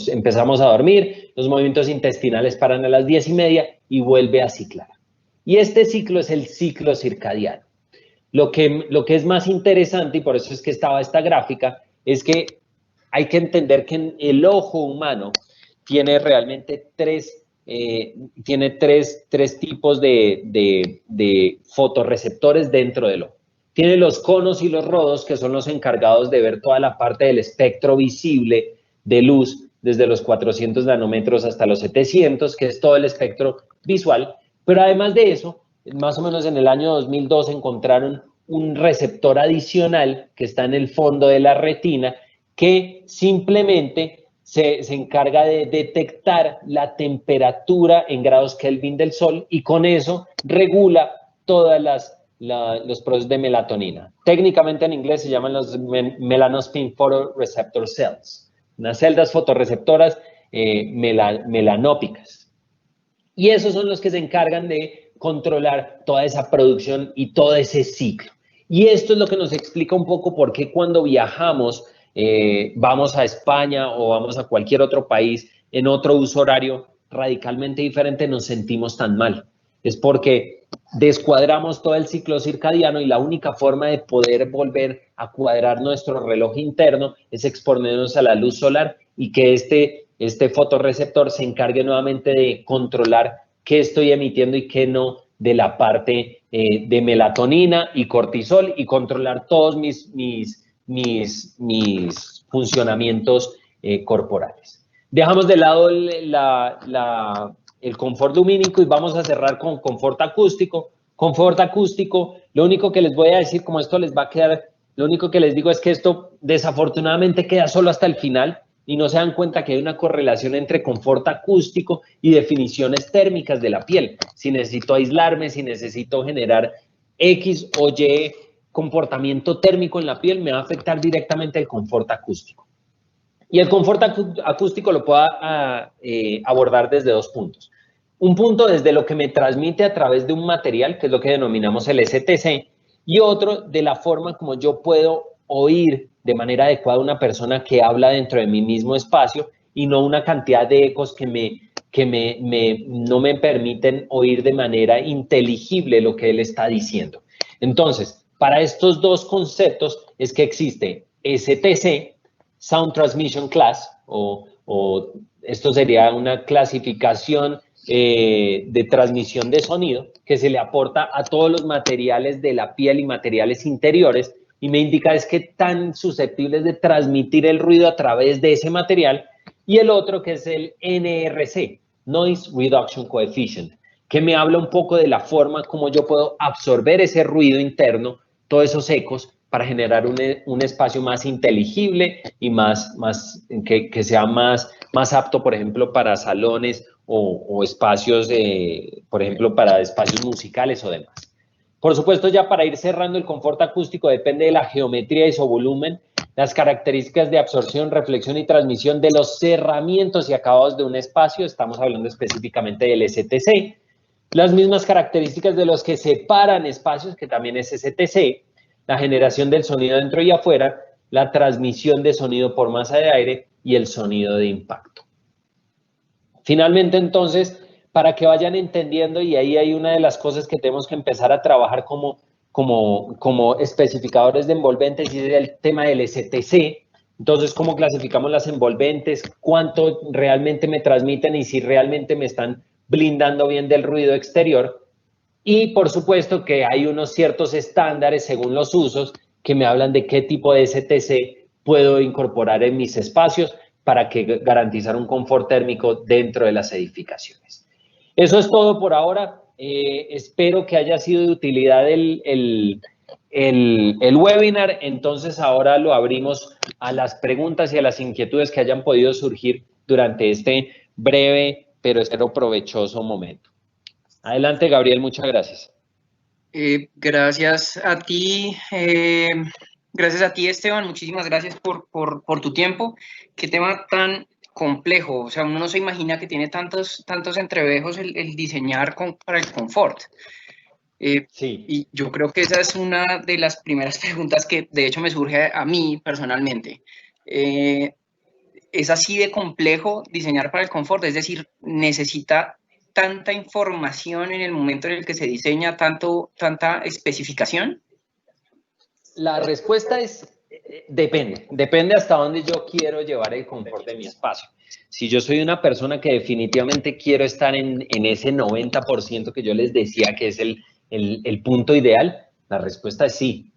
empezamos a dormir, los movimientos intestinales paran a las 10:30 y vuelve a ciclar. Y este ciclo es el ciclo circadiano. Lo que es más interesante, y por eso es que estaba esta gráfica, es que hay que entender que el ojo humano tiene realmente tres tipos de fotorreceptores dentro del ojo. Tiene los conos y los rodos, que son los encargados de ver toda la parte del espectro visible de luz, desde los 400 nanómetros hasta los 700, que es todo el espectro visual. Pero además de eso, más o menos en el año 2002 encontraron un receptor adicional que está en el fondo de la retina, que simplemente se encarga de detectar la temperatura en grados Kelvin del sol y con eso regula todos los procesos de melatonina. Técnicamente en inglés se llaman los melanospin photoreceptor cells, unas celdas fotorreceptoras melanópicas. Y esos son los que se encargan de controlar toda esa producción y todo ese ciclo. Y esto es lo que nos explica un poco por qué cuando viajamos, vamos a España o vamos a cualquier otro país en otro uso horario radicalmente diferente, nos sentimos tan mal. Es porque descuadramos todo el ciclo circadiano y la única forma de poder volver a cuadrar nuestro reloj interno es exponernos a la luz solar y que este fotorreceptor se encargue nuevamente de controlar qué estoy emitiendo y qué no de la parte de melatonina y cortisol y controlar todos mis funcionamientos corporales. Dejamos de lado el confort lumínico y vamos a cerrar con confort acústico. Confort acústico, lo único que les voy a decir, como esto les va a quedar, lo único que les digo es que esto desafortunadamente queda solo hasta el final y no se dan cuenta que hay una correlación entre confort acústico y definiciones térmicas de la piel. Si necesito aislarme, si necesito generar X o Y comportamiento térmico en la piel, me va a afectar directamente el confort acústico. Y el confort acústico lo puedo abordar desde dos puntos. Un punto desde lo que me transmite a través de un material, que es lo que denominamos el STC, y otro de la forma como yo puedo oír de manera adecuada a una persona que habla dentro de mi mismo espacio y no una cantidad de ecos que no me permiten oír de manera inteligible lo que él está diciendo. Entonces, para estos dos conceptos es que existe STC, Sound Transmission Class, o esto sería una clasificación de transmisión de sonido que se le aporta a todos los materiales de la piel y materiales interiores y me indica es qué tan susceptibles de transmitir el ruido a través de ese material, y el otro que es el NRC, Noise Reduction Coefficient, que me habla un poco de la forma como yo puedo absorber ese ruido interno, todos esos ecos, para generar un espacio más inteligible y que sea más apto, por ejemplo, para salones o espacios, por ejemplo, para espacios musicales o demás. Por supuesto, ya para ir cerrando, el confort acústico depende de la geometría y su volumen, las características de absorción, reflexión y transmisión de los cerramientos y acabados de un espacio, estamos hablando específicamente del STC, las mismas características de los que separan espacios, que también es STC, la generación del sonido dentro y afuera, la transmisión de sonido por masa de aire y el sonido de impacto. Finalmente, entonces, para que vayan entendiendo, y ahí hay una de las cosas que tenemos que empezar a trabajar como especificadores de envolventes, y es el tema del STC. Entonces, ¿cómo clasificamos las envolventes? ¿Cuánto realmente me transmiten y si realmente me están blindando bien del ruido exterior? Y por supuesto que hay unos ciertos estándares según los usos que me hablan de qué tipo de STC puedo incorporar en mis espacios para garantizar un confort térmico dentro de las edificaciones. Eso es todo por ahora. Espero que haya sido de utilidad el webinar. Entonces ahora lo abrimos a las preguntas y a las inquietudes que hayan podido surgir durante este breve pero espero provechoso momento. Adelante, Gabriel, muchas gracias. Gracias a ti, Esteban, muchísimas gracias por tu tiempo. Qué tema tan complejo, o sea, uno no se imagina que tiene tantos entrevejos el diseñar para el confort. Sí. Y yo creo que esa es una de las primeras preguntas que de hecho me surge a mí personalmente. ¿Es así de complejo diseñar para el confort? Es decir, ¿necesita tanta información en el momento en el que se diseña, tanta especificación? La respuesta es depende hasta dónde yo quiero llevar el confort de mi espacio. Si yo soy una persona que definitivamente quiero estar en ese 90% que yo les decía que es el punto ideal, la respuesta es sí.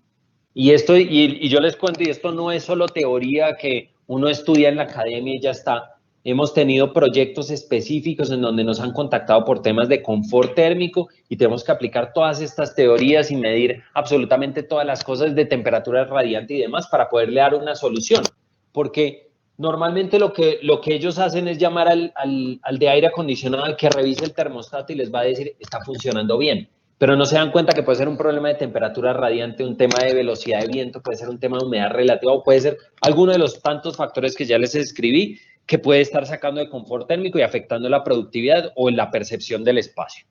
Y yo les cuento, y esto no es solo teoría que uno estudia en la academia y ya está. Hemos tenido proyectos específicos en donde nos han contactado por temas de confort térmico y tenemos que aplicar todas estas teorías y medir absolutamente todas las cosas de temperatura radiante y demás para poderle dar una solución. Porque normalmente lo que ellos hacen es llamar al de aire acondicionado que revise el termostato y les va a decir está funcionando bien. Pero no se dan cuenta que puede ser un problema de temperatura radiante, un tema de velocidad de viento, puede ser un tema de humedad relativa o puede ser alguno de los tantos factores que ya les escribí que puede estar sacando de confort térmico y afectando la productividad o la percepción del espacio.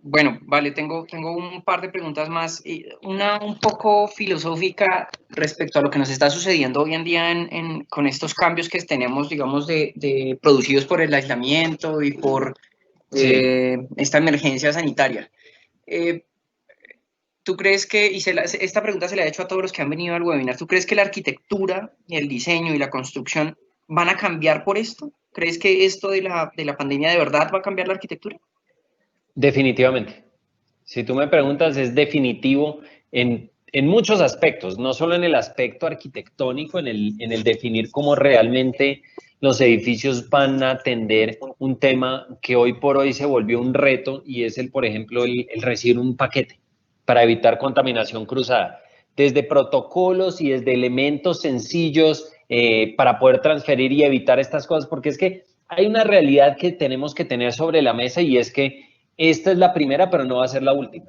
Bueno, vale, tengo un par de preguntas más. Una un poco filosófica respecto a lo que nos está sucediendo hoy en día con estos cambios que tenemos, digamos, producidos por el aislamiento y por Sí. esta emergencia sanitaria. Eh, ¿Tú crees que, esta pregunta se la he hecho a todos los que han venido al webinar, ¿tú crees que la arquitectura, el diseño y la construcción van a cambiar por esto? ¿Crees que esto de la pandemia de verdad va a cambiar la arquitectura? Definitivamente. Si tú me preguntas, es definitivo en muchos aspectos, no solo en el aspecto arquitectónico, en el definir cómo realmente los edificios van a atender un tema que hoy por hoy se volvió un reto y es por ejemplo, el recibir un paquete para evitar contaminación cruzada. Desde protocolos y desde elementos sencillos para poder transferir y evitar estas cosas, porque es que hay una realidad que tenemos que tener sobre la mesa y es que esta es la primera, pero no va a ser la última.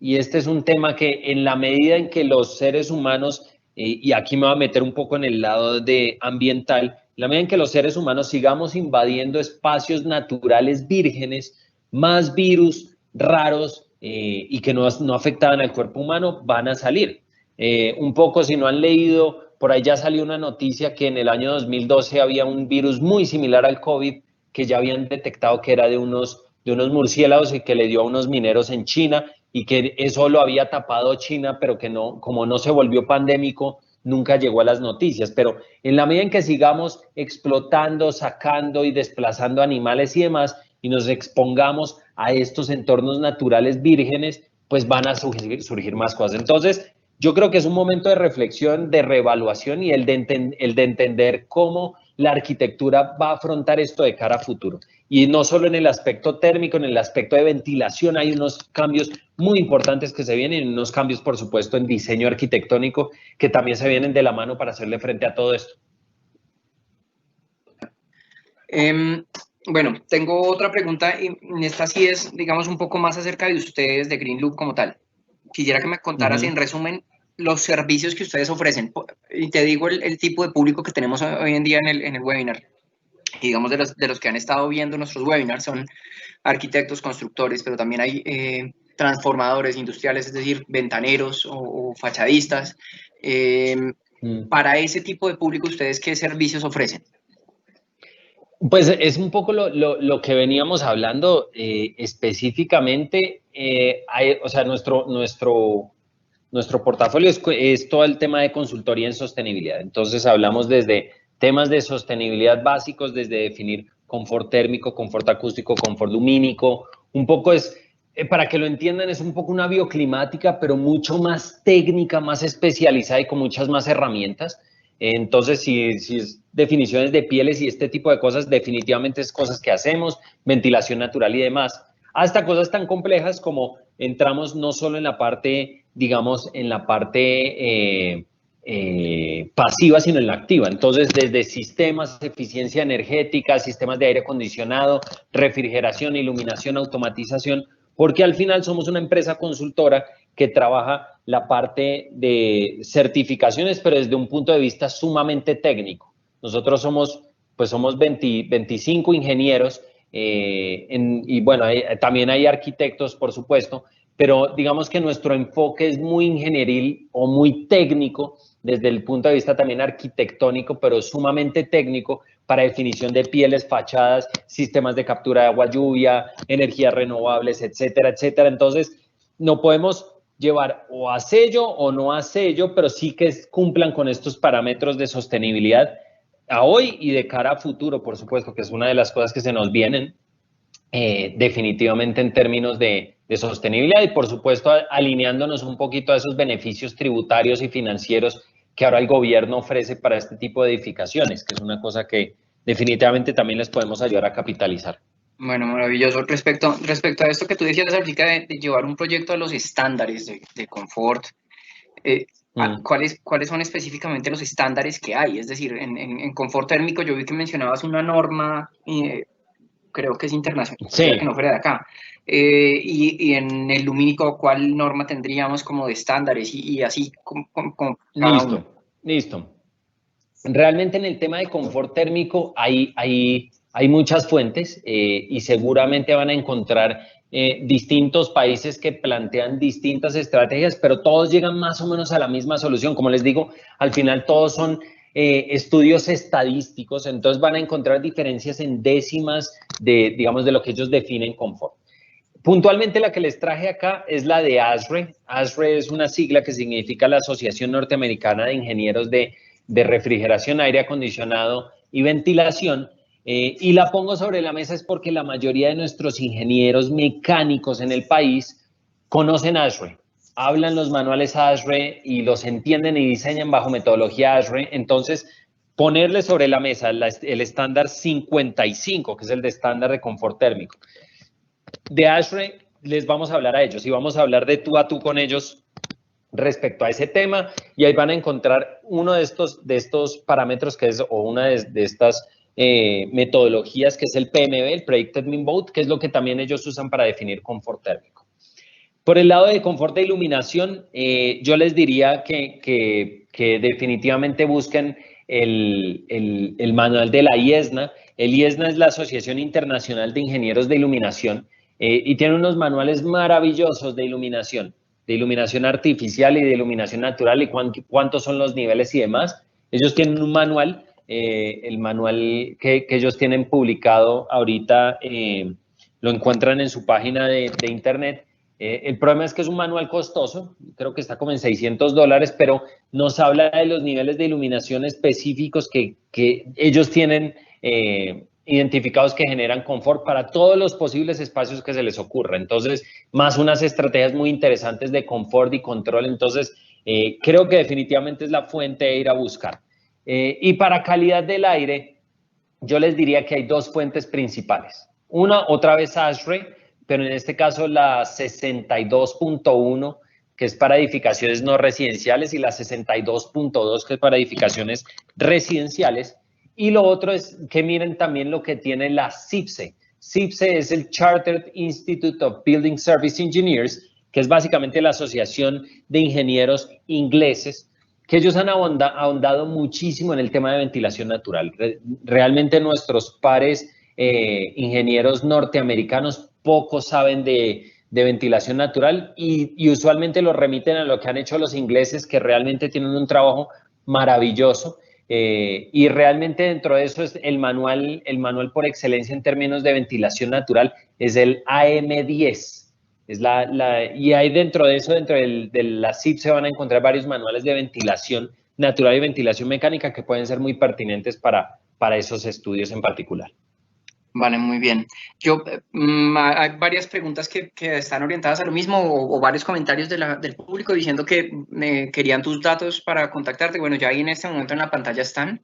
Y este es un tema que en la medida en que los seres humanos, y aquí me voy a meter un poco en el lado de ambiental, en la medida en que los seres humanos sigamos invadiendo espacios naturales vírgenes, más virus raros y que no afectaban al cuerpo humano van a salir. Un poco, si no han leído, por ahí ya salió una noticia que en el año 2012 había un virus muy similar al COVID que ya habían detectado que era de unos murciélagos y que le dio a unos mineros en China y que eso lo había tapado China, pero que no, como no se volvió pandémico, nunca llegó a las noticias. Pero en la medida en que sigamos explotando, sacando y desplazando animales y demás, y nos expongamos a estos entornos naturales vírgenes, pues van a surgir más cosas. Entonces, yo creo que es un momento de reflexión, de reevaluación y el de entender cómo la arquitectura va a afrontar esto de cara a futuro. Y no solo en el aspecto térmico, en el aspecto de ventilación hay unos cambios muy importantes que se vienen, unos cambios, por supuesto, en diseño arquitectónico que también se vienen de la mano para hacerle frente a todo esto. Bueno, tengo otra pregunta y esta sí es, digamos, un poco más acerca de ustedes, de Green Loop como tal. Quisiera que me contaras en resumen los servicios que ustedes ofrecen. Y te digo el tipo de público que tenemos hoy en día en el webinar. Y digamos, de los que han estado viendo nuestros webinars son arquitectos, constructores, pero también hay transformadores industriales, es decir, ventaneros o fachadistas. Para ese tipo de público, ¿ustedes qué servicios ofrecen? Pues es un poco lo que veníamos hablando específicamente. O sea, nuestro portafolio es todo el tema de consultoría en sostenibilidad. Entonces hablamos desde temas de sostenibilidad básicos, desde definir confort térmico, confort acústico, confort lumínico. Un poco para que lo entiendan, es un poco una bioclimática, pero mucho más técnica, más especializada y con muchas más herramientas. Entonces, si es definiciones de pieles y este tipo de cosas, definitivamente es cosas que hacemos, ventilación natural y demás, hasta cosas tan complejas como entramos no solo en la parte, digamos, en la parte pasiva, sino en la activa. Entonces, desde sistemas de eficiencia energética, sistemas de aire acondicionado, refrigeración, iluminación, automatización, porque al final somos una empresa consultora que trabaja la parte de certificaciones, pero desde un punto de vista sumamente técnico. Nosotros somos 25 ingenieros y bueno, también hay arquitectos, por supuesto, pero digamos que nuestro enfoque es muy ingenieril o muy técnico desde el punto de vista también arquitectónico, pero sumamente técnico para definición de pieles, fachadas, sistemas de captura de agua lluvia, energías renovables, etcétera, etcétera. Entonces, no podemos llevar o a sello o no a sello, pero sí que cumplan con estos parámetros de sostenibilidad a hoy y de cara a futuro, por supuesto, que es una de las cosas que se nos vienen definitivamente en términos de sostenibilidad y, por supuesto, alineándonos un poquito a esos beneficios tributarios y financieros que ahora el gobierno ofrece para este tipo de edificaciones, que es una cosa que definitivamente también les podemos ayudar a capitalizar. Bueno, maravilloso. Respecto a esto que tú decías acerca de llevar un proyecto a los estándares de confort, ¿cuáles son específicamente los estándares que hay? Es decir, en confort térmico yo vi que mencionabas una norma, creo que es internacional, Sí. que no fuera de acá. Y en el lumínico, ¿cuál norma tendríamos como de estándares y así como cada uno? Listo. Realmente en el tema de confort térmico hay muchas fuentes y seguramente van a encontrar distintos países que plantean distintas estrategias, pero todos llegan más o menos a la misma solución. Como les digo, al final todos son estudios estadísticos, entonces van a encontrar diferencias en décimas de, digamos, de lo que ellos definen confort. Puntualmente la que les traje acá es la de ASRE. ASRE es una sigla que significa la Asociación Norteamericana de Ingenieros de Refrigeración, Aire Acondicionado y Ventilación. Y la pongo sobre la mesa es porque la mayoría de nuestros ingenieros mecánicos en el país conocen ASRE, hablan los manuales ASRE y los entienden y diseñan bajo metodología ASRE. Entonces, ponerle sobre la mesa el estándar 55, que es el de estándar de confort térmico. De ASRE les vamos a hablar a ellos y vamos a hablar de tú a tú con ellos respecto a ese tema, y ahí van a encontrar uno de estos parámetros que es, o una de estas metodologías que es el PMV, el Predicted Mean Boat, que es lo que también ellos usan para definir confort térmico. Por el lado de confort de iluminación, yo les diría que definitivamente busquen el manual de la IESNA. El IESNA es la Asociación Internacional de Ingenieros de Iluminación y tiene unos manuales maravillosos de iluminación artificial y de iluminación natural y cuántos son los niveles y demás. Ellos tienen un manual, el manual que ellos tienen publicado ahorita, lo encuentran en su página de internet. El problema es que es un manual costoso, creo que está como en $600, pero nos habla de los niveles de iluminación específicos que ellos tienen identificados que generan confort para todos los posibles espacios que se les ocurra. Entonces, más unas estrategias muy interesantes de confort y control. Entonces, creo que definitivamente es la fuente de ir a buscar. Y para calidad del aire, yo les diría que hay dos fuentes principales. Una, otra vez ASRE, pero en este caso la 62.1, que es para edificaciones no residenciales, y la 62.2, que es para edificaciones residenciales. Y lo otro es que miren también lo que tiene la CIPSE. CIPSE es el Chartered Institute of Building Service Engineers, que es básicamente la asociación de ingenieros ingleses, que ellos han ahondado muchísimo en el tema de ventilación natural. Realmente nuestros pares ingenieros norteamericanos poco saben de ventilación natural y usualmente los remiten a lo que han hecho los ingleses, que realmente tienen un trabajo maravilloso. Y realmente dentro de eso es el manual por excelencia en términos de ventilación natural es el AM10. Y ahí dentro de eso, dentro de la CIP se van a encontrar varios manuales de ventilación natural y ventilación mecánica que pueden ser muy pertinentes para esos estudios en particular. Vale, muy bien. Hay varias preguntas que están orientadas a lo mismo o varios comentarios del público diciendo que querían tus datos para contactarte. Bueno, ya ahí en este momento en la pantalla están,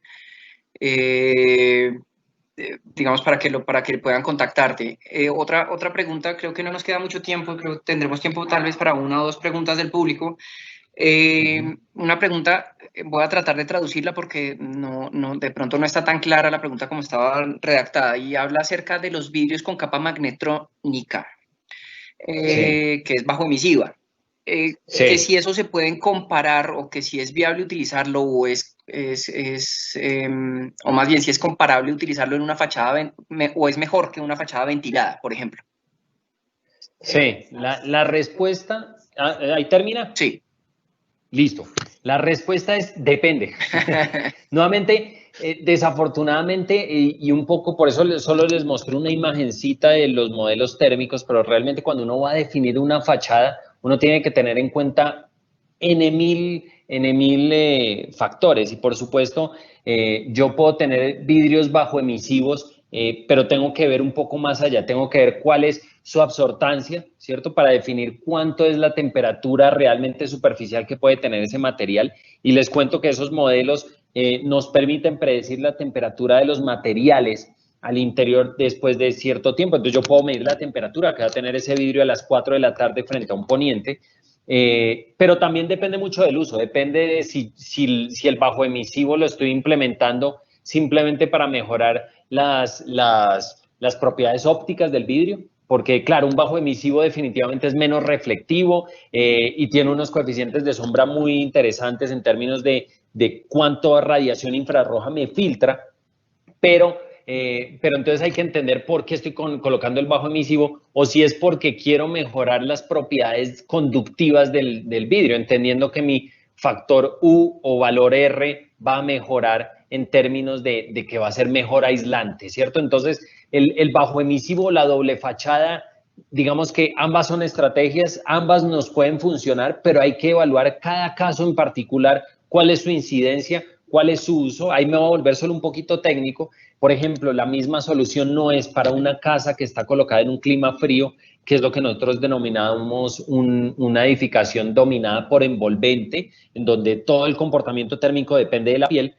digamos, para que puedan contactarte. Otra pregunta, creo que no nos queda mucho tiempo, creo que tendremos tiempo tal vez para una o dos preguntas del público. Una pregunta, voy a tratar de traducirla porque de pronto no está tan clara la pregunta como estaba redactada, y habla acerca de los vidrios con capa magnetrónica, que es bajo emisiva. Que si eso se pueden comparar o que si es viable utilizarlo o o más bien si es comparable utilizarlo en una fachada o es mejor que una fachada ventilada, por ejemplo. Sí, la respuesta, ¿ahí termina? Sí. Listo. La respuesta es depende. Nuevamente, desafortunadamente, y un poco por eso solo les mostré una imagencita de los modelos térmicos, pero realmente cuando uno va a definir una fachada, uno tiene que tener en cuenta N mil factores. Y por supuesto, yo puedo tener vidrios bajo emisivos, pero tengo que ver un poco más allá, tengo que ver cuál es su absortancia, ¿cierto? Para definir cuánto es la temperatura realmente superficial que puede tener ese material. Y les cuento que esos modelos nos permiten predecir la temperatura de los materiales al interior después de cierto tiempo. Entonces yo puedo medir la temperatura que va a tener ese vidrio a las 4 de la tarde frente a un poniente, pero también depende mucho del uso, depende de si el bajo emisivo lo estoy implementando simplemente para mejorar las propiedades ópticas del vidrio, porque claro, un bajo emisivo definitivamente es menos reflectivo y tiene unos coeficientes de sombra muy interesantes en términos de cuánto radiación infrarroja me filtra, pero pero entonces hay que entender por qué estoy colocando el bajo emisivo o si es porque quiero mejorar las propiedades conductivas del vidrio, entendiendo que mi factor U o valor R va a mejorar en términos de que va a ser mejor aislante, ¿cierto? Entonces, el bajo emisivo, la doble fachada, digamos que ambas son estrategias, ambas nos pueden funcionar, pero hay que evaluar cada caso en particular, cuál es su incidencia, cuál es su uso. Ahí me voy a volver solo un poquito técnico. Por ejemplo, la misma solución no es para una casa que está colocada en un clima frío, que es lo que nosotros denominamos una edificación dominada por envolvente, en donde todo el comportamiento térmico depende de la piel.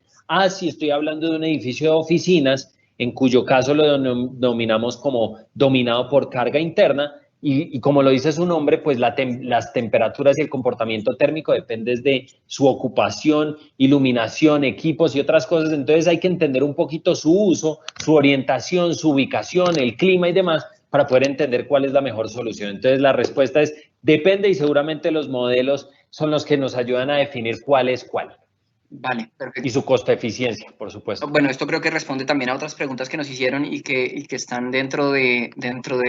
Si estoy hablando de un edificio de oficinas, en cuyo caso lo denominamos como dominado por carga interna, y como lo dice su nombre, pues las temperaturas y el comportamiento térmico dependen de su ocupación, iluminación, equipos y otras cosas. Entonces hay que entender un poquito su uso, su orientación, su ubicación, el clima y demás, para poder entender cuál es la mejor solución. Entonces la respuesta es depende, y seguramente los modelos son los que nos ayudan a definir cuál es cuál. Vale, perfecto. Y su costo-eficiencia, por supuesto. Bueno, esto creo que responde también a otras preguntas que nos hicieron y que están dentro de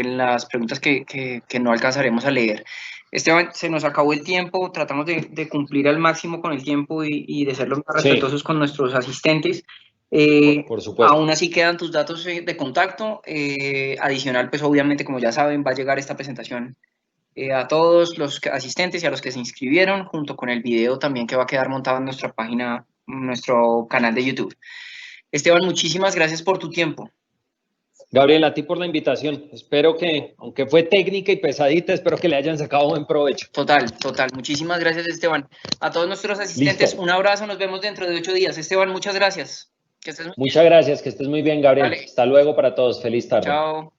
las preguntas que no alcanzaremos a leer. Esteban, se nos acabó el tiempo, tratamos de cumplir al máximo con el tiempo y de ser los más respetuosos con nuestros asistentes. Por supuesto. Aún así quedan tus datos de contacto. Adicional, pues obviamente, como ya saben, va a llegar esta presentación a todos los asistentes y a los que se inscribieron, junto con el video también que va a quedar montado en nuestra página, nuestro canal de YouTube. Esteban, muchísimas gracias por tu tiempo. Gabriel, a ti por la invitación. Espero que, aunque fue técnica y pesadita, espero que le hayan sacado buen provecho. Total. Muchísimas gracias, Esteban. A todos nuestros asistentes, un abrazo. Nos vemos dentro de 8 días. Esteban, muchas gracias. Muchas gracias. Que estés muy bien, Gabriel. Vale. Hasta luego para todos. Feliz tarde. Chao.